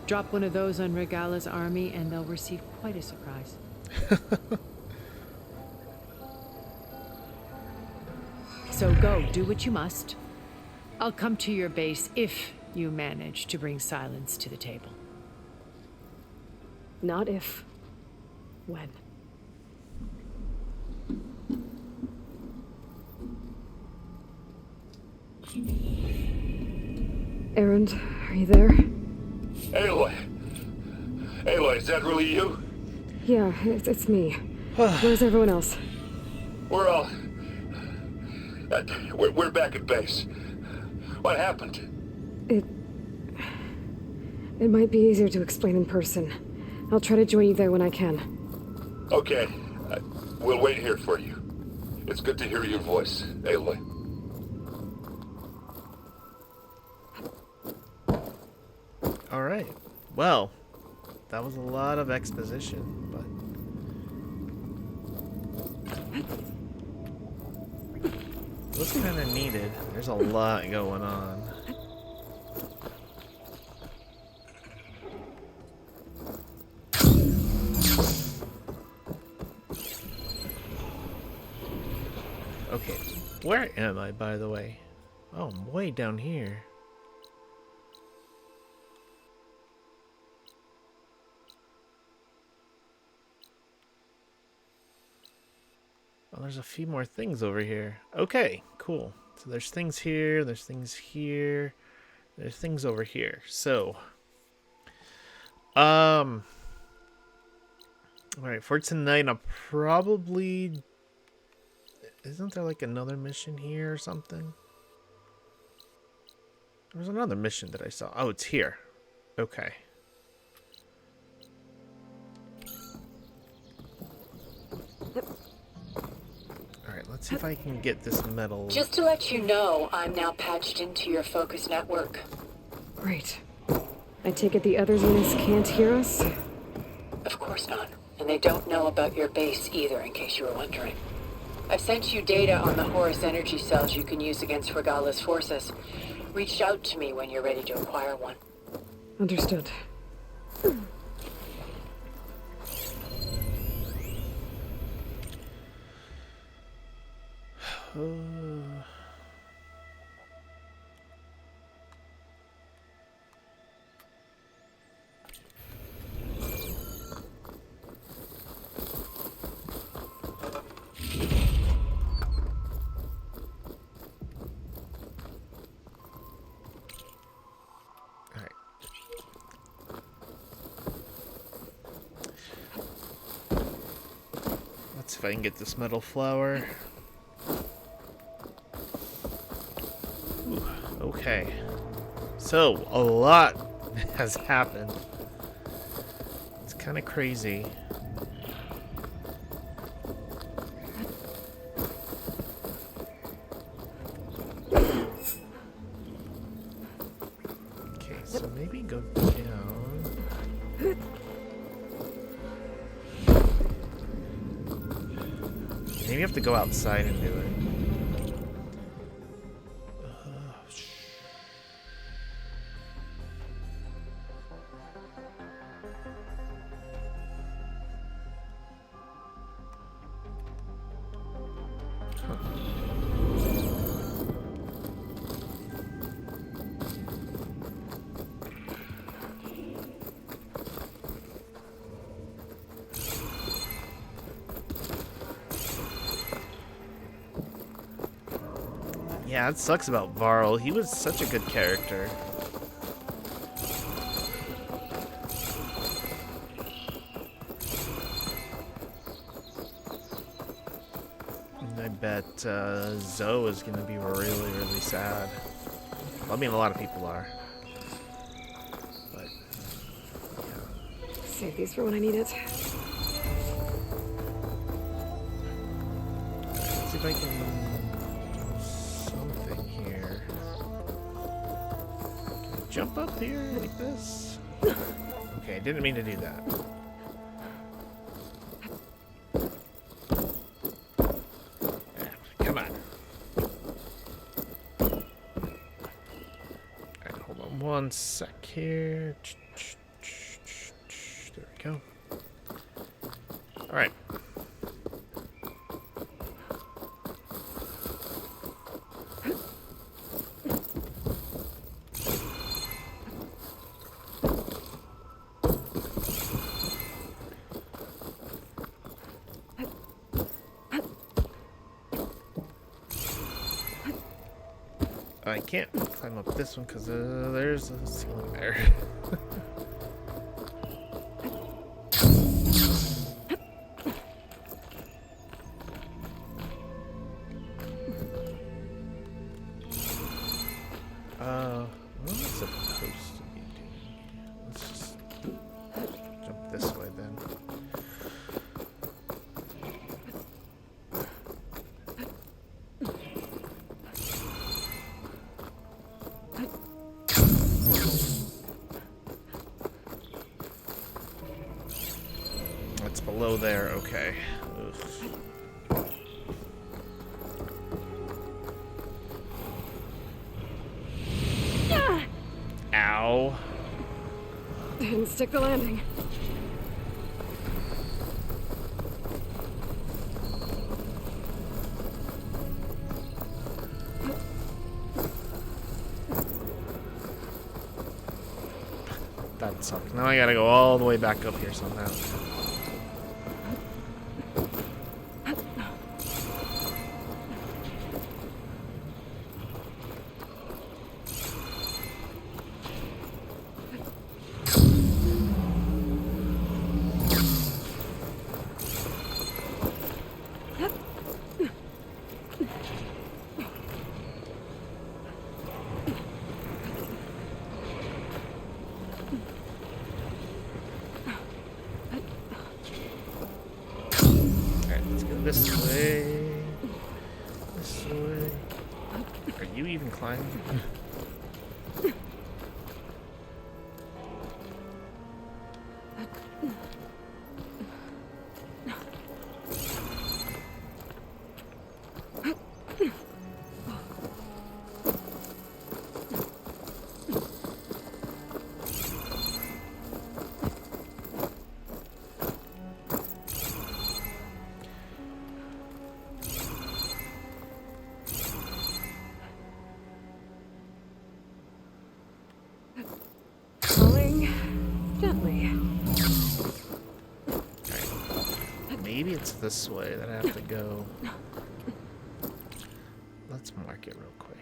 Drop one of those on Regala's army and they'll receive quite a surprise. So go, do what you must. I'll come to your base if you manage to bring Sylens to the table. Not if. When. Erend, are you there? Aloy! Aloy, is that really you? Yeah, it's me. Where's everyone else? We're all... we're back at base. What happened? It might be easier to explain in person. I'll try to join you there when I can. Okay. We'll wait here for you. It's good to hear your voice, Aloy. Alright. Well, that was a lot of exposition, but... it was kind of needed. There's a lot going on. Where am I, by the way? Oh, I'm way down here. Oh, there's a few more things over here. Okay, cool. So there's things here, there's things here, there's things over here. So, alright, for tonight, I'll probably... Isn't there like another mission here or something? There was another mission that I saw. Oh, it's here. Okay. Alright, let's see if I can get this metal. Just to let you know, I'm now patched into your focus network. Great. I take it the other units can't hear us? Of course not. And they don't know about your base either, in case you were wondering. I've sent you data on the Horus energy cells you can use against Regala's forces. Reach out to me when you're ready to acquire one. Understood. Let's see if I can get this metal flower. Ooh, okay. So, a lot has happened. It's kind of crazy. Okay, so maybe go down. Maybe you have to go outside and do it. Yeah, it sucks about Varl. He was such a good character. And I bet Zoe is going to be really, really sad. Well, I mean, a lot of people are. But, yeah. Save these for when I need it. Let's see if I can... Jump up here like this? Okay, I didn't mean to do that. Come on. Alright, hold on one sec here. There we go. Alright. I can't climb up this one because there's a ceiling there. What am I supposed to be doing? Let's just jump this way then. It's below there, okay. Ugh. Ow. Didn't stick the landing. That sucks. Now I gotta go all the way back up here somehow. This way. This way. Are you even climbing? Maybe it's this way that I have to go. Let's mark it real quick.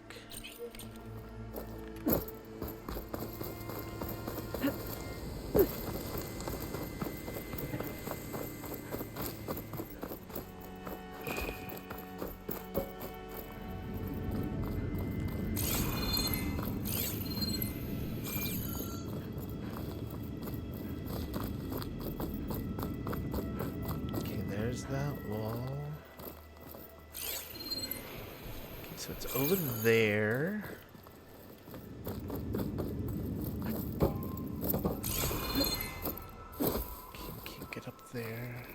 That wall. Okay, so it's over there. Can't get up there.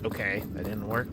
Okay, that didn't work.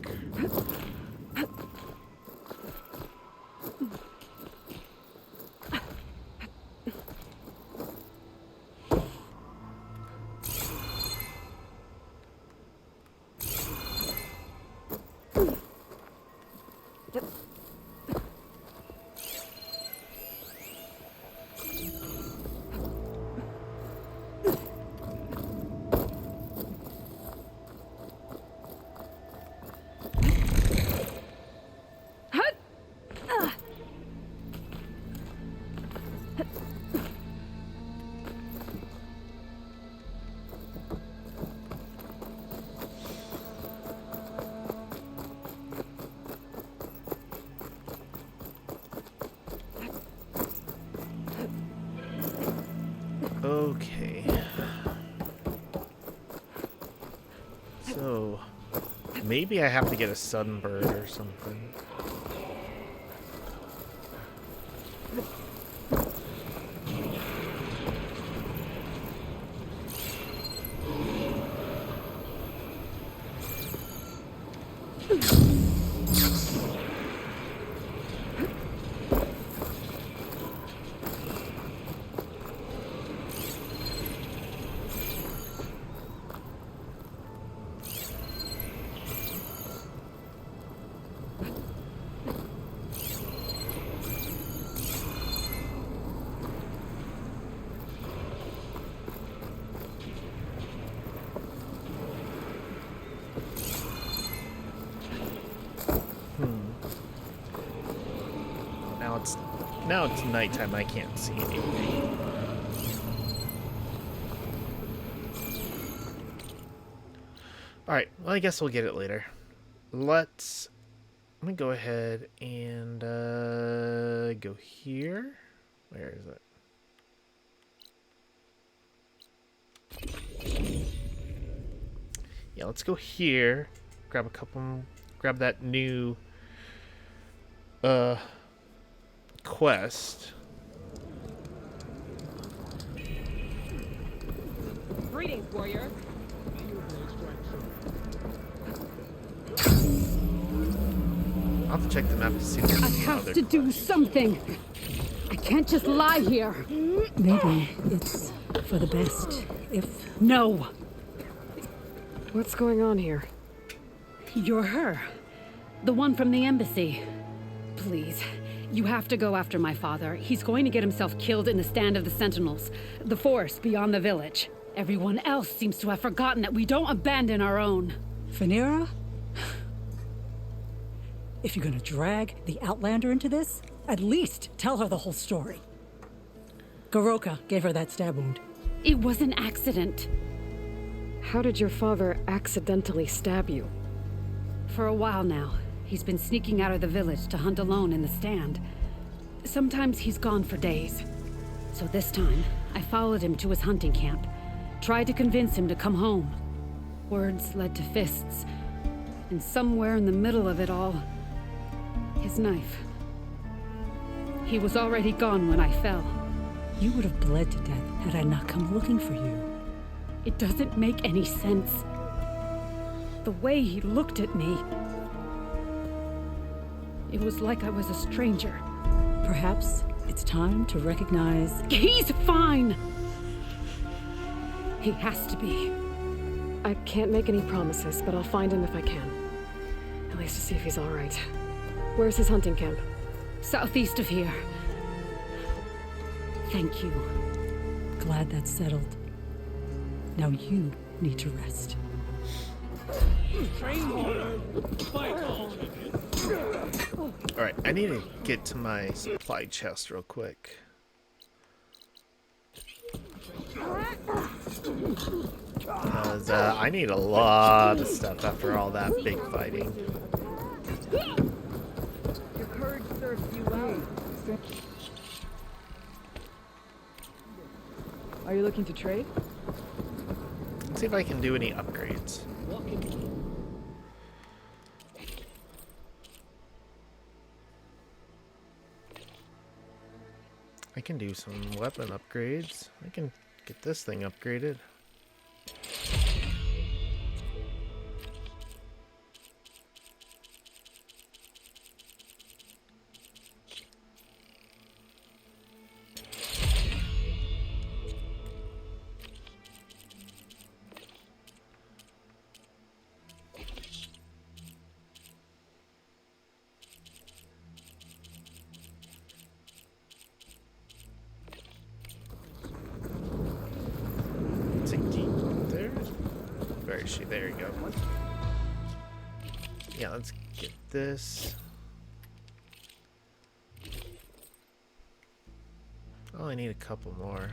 Okay. So, maybe I have to get a sunbird or something. Now it's nighttime, I can't see anything. Alright, well I guess we'll get it later. Let me go ahead and go here. Where is it? Yeah, let's go here. Grab that new quest. Greetings, warrior. I'll have to check the map to see if I there's have other to do something. I can't just lie here. Maybe it's for the best if... No. What's going on here? You're her. The one from the embassy. Please, you have to go after my father. He's going to get himself killed in the stand of the Sentinels, the forest beyond the village. Everyone else seems to have forgotten that we don't abandon our own. Phaneira? If you're gonna drag the Outlander into this, at least tell her the whole story. Goroka gave her that stab wound. It was an accident. How did your father accidentally stab you? For a while now, he's been sneaking out of the village to hunt alone in the stand. Sometimes he's gone for days. So this time, I followed him to his hunting camp. Tried to convince him to come home. Words led to fists. And somewhere in the middle of it all, his knife. He was already gone when I fell. You would have bled to death had I not come looking for you. It doesn't make any sense. The way he looked at me. It was like I was a stranger. Perhaps it's time to recognize... He's fine! He has to be. I can't make any promises, but I'll find him if I can. At least to see if he's all right. Where's his hunting camp? Southeast of here. Thank you. Glad that's settled. Now you need to rest. Alright, I need to get to my supply chest real quick. Because I need a lot of stuff after all that big fighting. Your courage serves you well. Are you looking to trade? Let's see if I can do any upgrades. I can do some weapon upgrades. I can get this thing upgraded. Where is she? There you go. Yeah, let's get this. Oh, I need a couple more.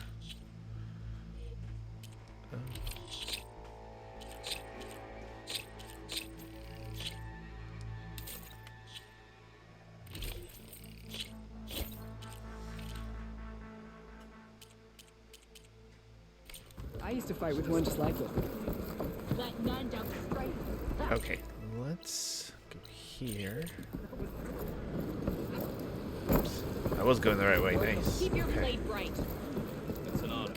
I used to fight with one just like it. Okay, let's go here. Oops. I was going the right way. Nice. Keep your blade bright. That's an honor.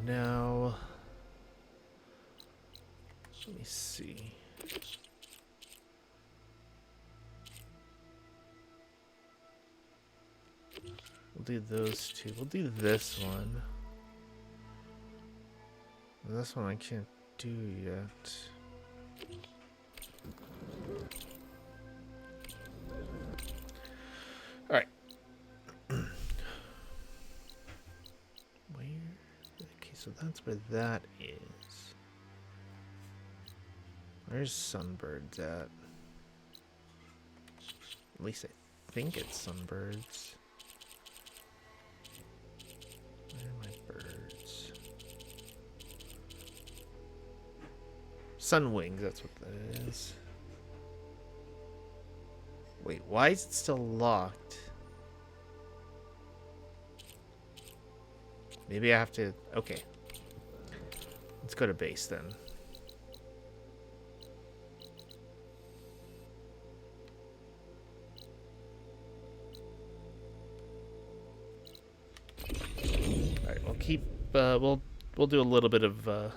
Now, let me see. We'll do those two. We'll do this one. This one I can't do yet. Alright. Where? Okay, so that's where that is. Where's Sunbirds at? At least I think it's Sunbirds. Where are my birds? Sunwings, that's what that is. Wait, why is it still locked? Maybe I have to... Okay. Let's go to base then. keep. We'll do a little bit of. I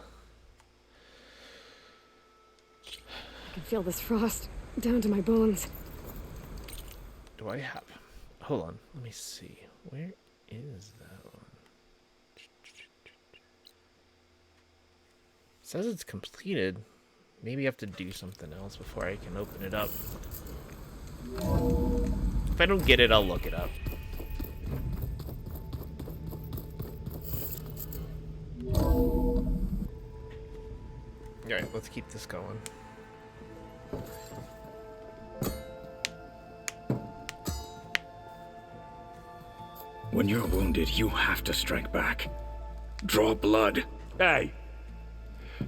can feel this frost down to my bones. Do I have? Hold on. Let me see. Where is that one? It says it's completed. Maybe I have to do something else before I can open it up. If I don't get it, I'll look it up. Alright, let's keep this going. When you're wounded, you have to strike back. Draw blood. Hey!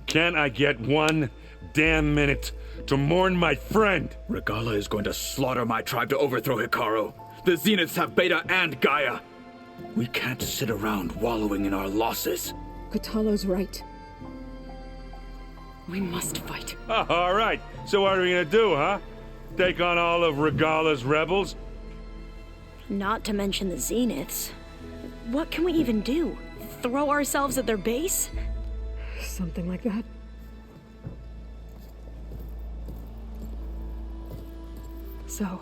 Can't I get one damn minute to mourn my friend? Regalla is going to slaughter my tribe to overthrow Hikaru. The Zeniths have Beta and Gaia. We can't sit around wallowing in our losses. Kotallo's right. We must fight. Oh, all right. So what are we gonna do, huh? Take on all of Regalla's rebels? Not to mention the Zeniths. What can we even do? Throw ourselves at their base? Something like that. So...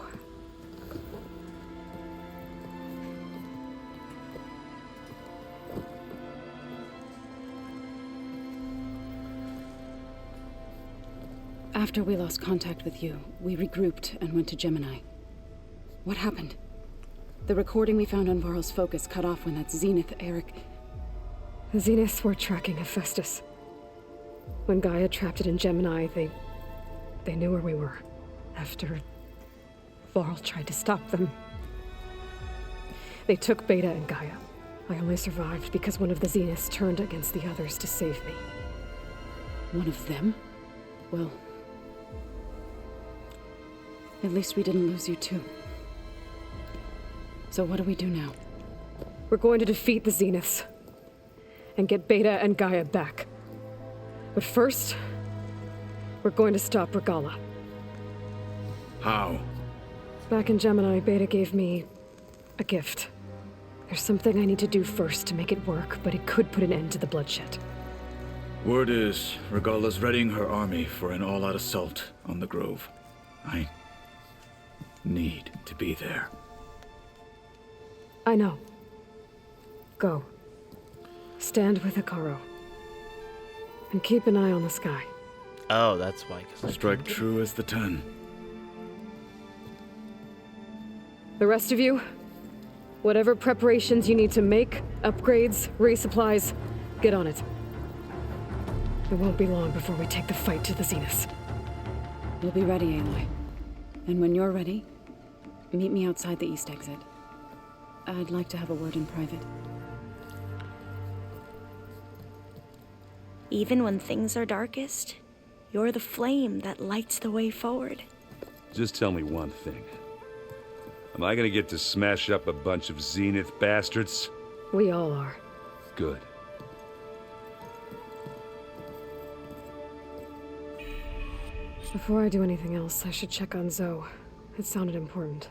After we lost contact with you, we regrouped and went to Gemini. What happened? The recording we found on Varl's focus cut off when that Zenith, Eric... The Zeniths were tracking Hephaestus. When Gaia trapped it in Gemini, they knew where we were. After Varl tried to stop them. They took Beta and Gaia. I only survived because one of the Zeniths turned against the others to save me. One of them? Well... at least we didn't lose you too. So what do we do now? We're going to defeat the Zeniths. And get Beta and Gaia back. But first, we're going to stop Regalla. How? Back in Gemini, Beta gave me a gift. There's something I need to do first to make it work, but it could put an end to the bloodshed. Word is, Regalla's readying her army for an all-out assault on the Grove. I need to be there. I know. Go. Stand with Hikaru. And keep an eye on the sky. Oh, that's why. Strike true as the 10. The rest of you, whatever preparations you need to make, upgrades, resupplies, get on it. It won't be long before we take the fight to the Zeniths. We'll be ready, Aloy. And when you're ready, meet me outside the east exit. I'd like to have a word in private. Even when things are darkest, you're the flame that lights the way forward. Just tell me one thing. Am I gonna get to smash up a bunch of Zenith bastards? We all are. Good. Before I do anything else, I should check on Zoe. It sounded important.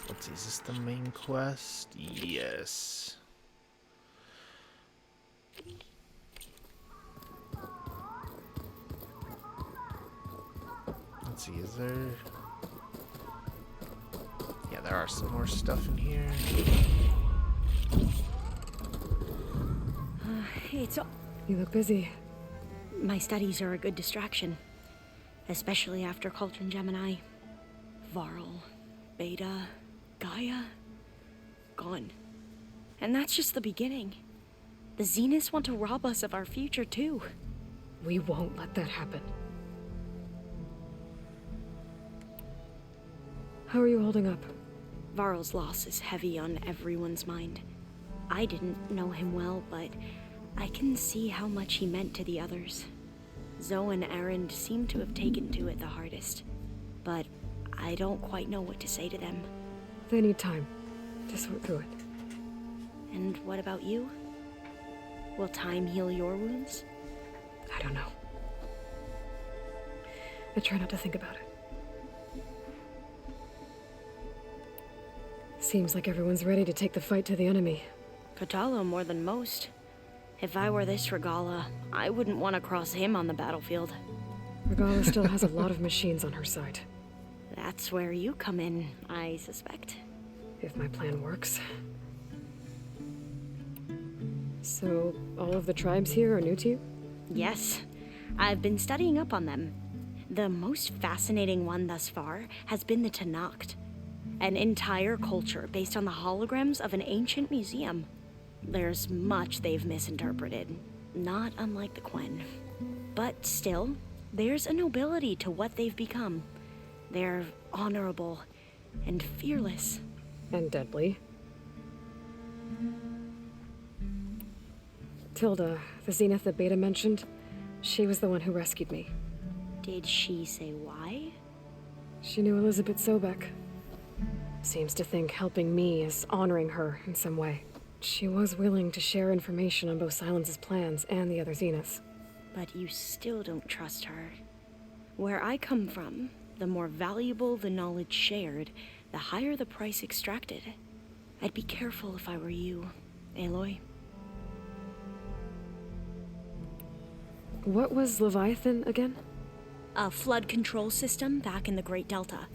Let's see, is this the main quest? Yes. Let's see, is there... Yeah, there are some more stuff in here. It's... You look busy. My studies are a good distraction. Especially after Cauldron Gemini. Varl, Beta, Gaia, gone. And that's just the beginning. The Zeniths want to rob us of our future, too. We won't let that happen. How are you holding up? Varl's loss is heavy on everyone's mind. I didn't know him well, but I can see how much he meant to the others. Zoe and Erend seem to have taken to it the hardest, but I don't quite know what to say to them. They need time to sort through it. And what about you? Will time heal your wounds? I don't know. I try not to think about it. Seems like everyone's ready to take the fight to the enemy. Kotallo more than most. If I were this Regala, I wouldn't want to cross him on the battlefield. Regala still has a lot of machines on her side. That's where you come in, I suspect. If my plan works. So, all of the tribes here are new to you? Yes. I've been studying up on them. The most fascinating one thus far has been the Tenakth, an entire culture based on the holograms of an ancient museum. There's much they've misinterpreted, not unlike the Quen. But still, there's a nobility to what they've become. They're honorable and fearless. And deadly. Tilda, the Zenith that Beta mentioned, she was the one who rescued me. Did she say why? She knew Elizabeth Sobek. Seems to think helping me is honoring her in some way. She was willing to share information on both Silence's plans and the other Zeniths. But you still don't trust her. Where I come from, the more valuable the knowledge shared, the higher the price extracted. I'd be careful if I were you, Aloy. What was Leviathan again? A flood control system back in the Great Delta.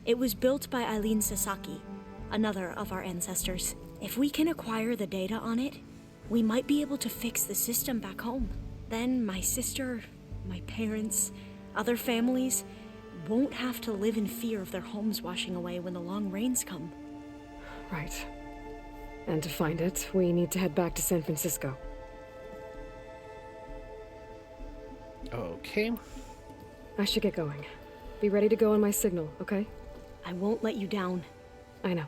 It was built by Eileen Sasaki, another of our ancestors. If we can acquire the data on it, we might be able to fix the system back home. Then my sister, my parents, other families won't have to live in fear of their homes washing away when the long rains come. Right. And to find it, we need to head back to San Francisco. Okay. I should get going. Be ready to go on my signal, okay? I won't let you down. I know.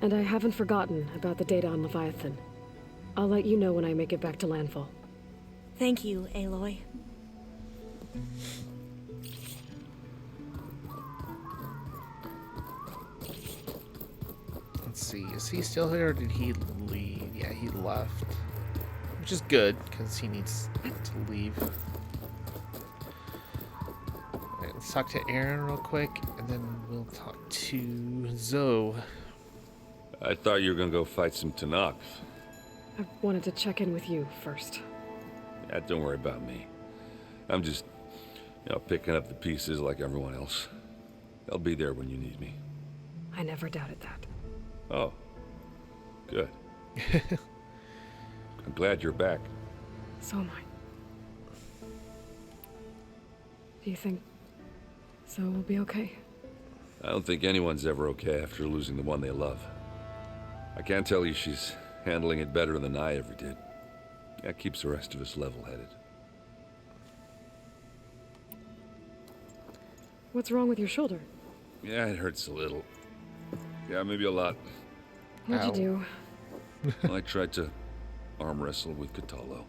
And I haven't forgotten about the data on Leviathan. I'll let you know when I make it back to landfall. Thank you, Aloy. Let's see, is he still here or did he leave? Yeah, he left. Which is good, because he needs to leave. Alright, let's talk to Aaron real quick, and then we'll talk to Zoe. I thought you were gonna go fight some Tenakth. I wanted to check in with you first. Yeah, don't worry about me. I'm just, picking up the pieces like everyone else. I'll be there when you need me. I never doubted that. Oh, good. I'm glad you're back. So am I. Do you think Zoe will be okay? I don't think anyone's ever okay after losing the one they love. I can't tell you she's handling it better than I ever did. That keeps the rest of us level-headed. What's wrong with your shoulder? Yeah, it hurts a little. Yeah, maybe a lot. What'd you do? Well, I tried to arm wrestle with Kotallo.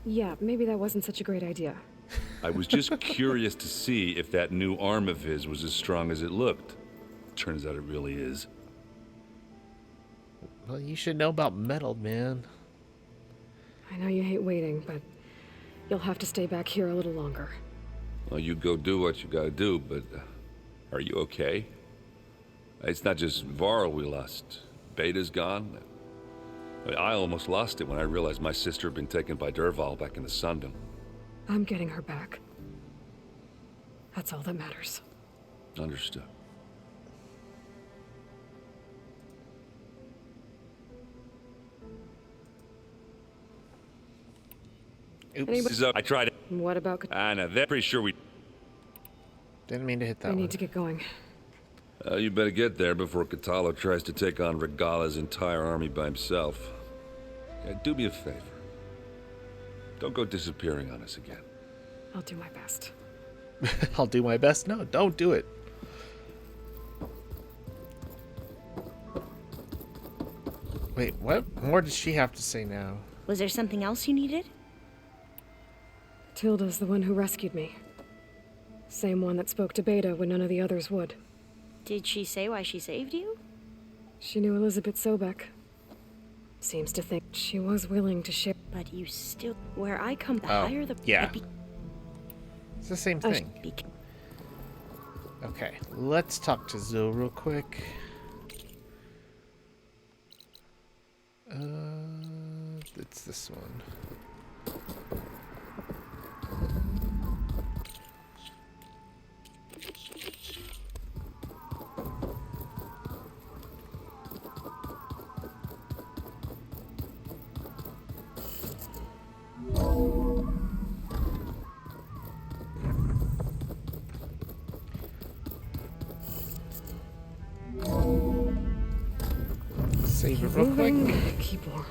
Yeah, maybe that wasn't such a great idea. I was just curious to see if that new arm of his was as strong as it looked. Turns out it really is. Well, you should know about metal, man. I know you hate waiting, but you'll have to stay back here a little longer. Well, you go do what you gotta do, but are you okay? It's not just Varl we lost. Beta's gone. I almost lost it when I realized my sister had been taken by Dervahl back in the Sundom. I'm getting her back. That's all that matters. Understood. Oops. I tried it. What about... I know, they're pretty sure we... Didn't mean to hit that I one. need to get going. You better get there before Kotallo tries to take on Regala's entire army by himself. Yeah, do me a favor. Don't go disappearing on us again. I'll do my best. I'll do my best? No, don't do it. Wait, what more does she have to say now? Was there something else you needed? Tilda's the one who rescued me. Same one that spoke to Beta when none of the others would. Did she say why she saved you? She knew Elizabeth Sobek. Seems to think she was willing to share. But you still... Where I come, the Oh, higher the... yeah. It's the same thing. Okay, let's talk to Zoe real quick. It's this one. Save it real quick. Keep warm.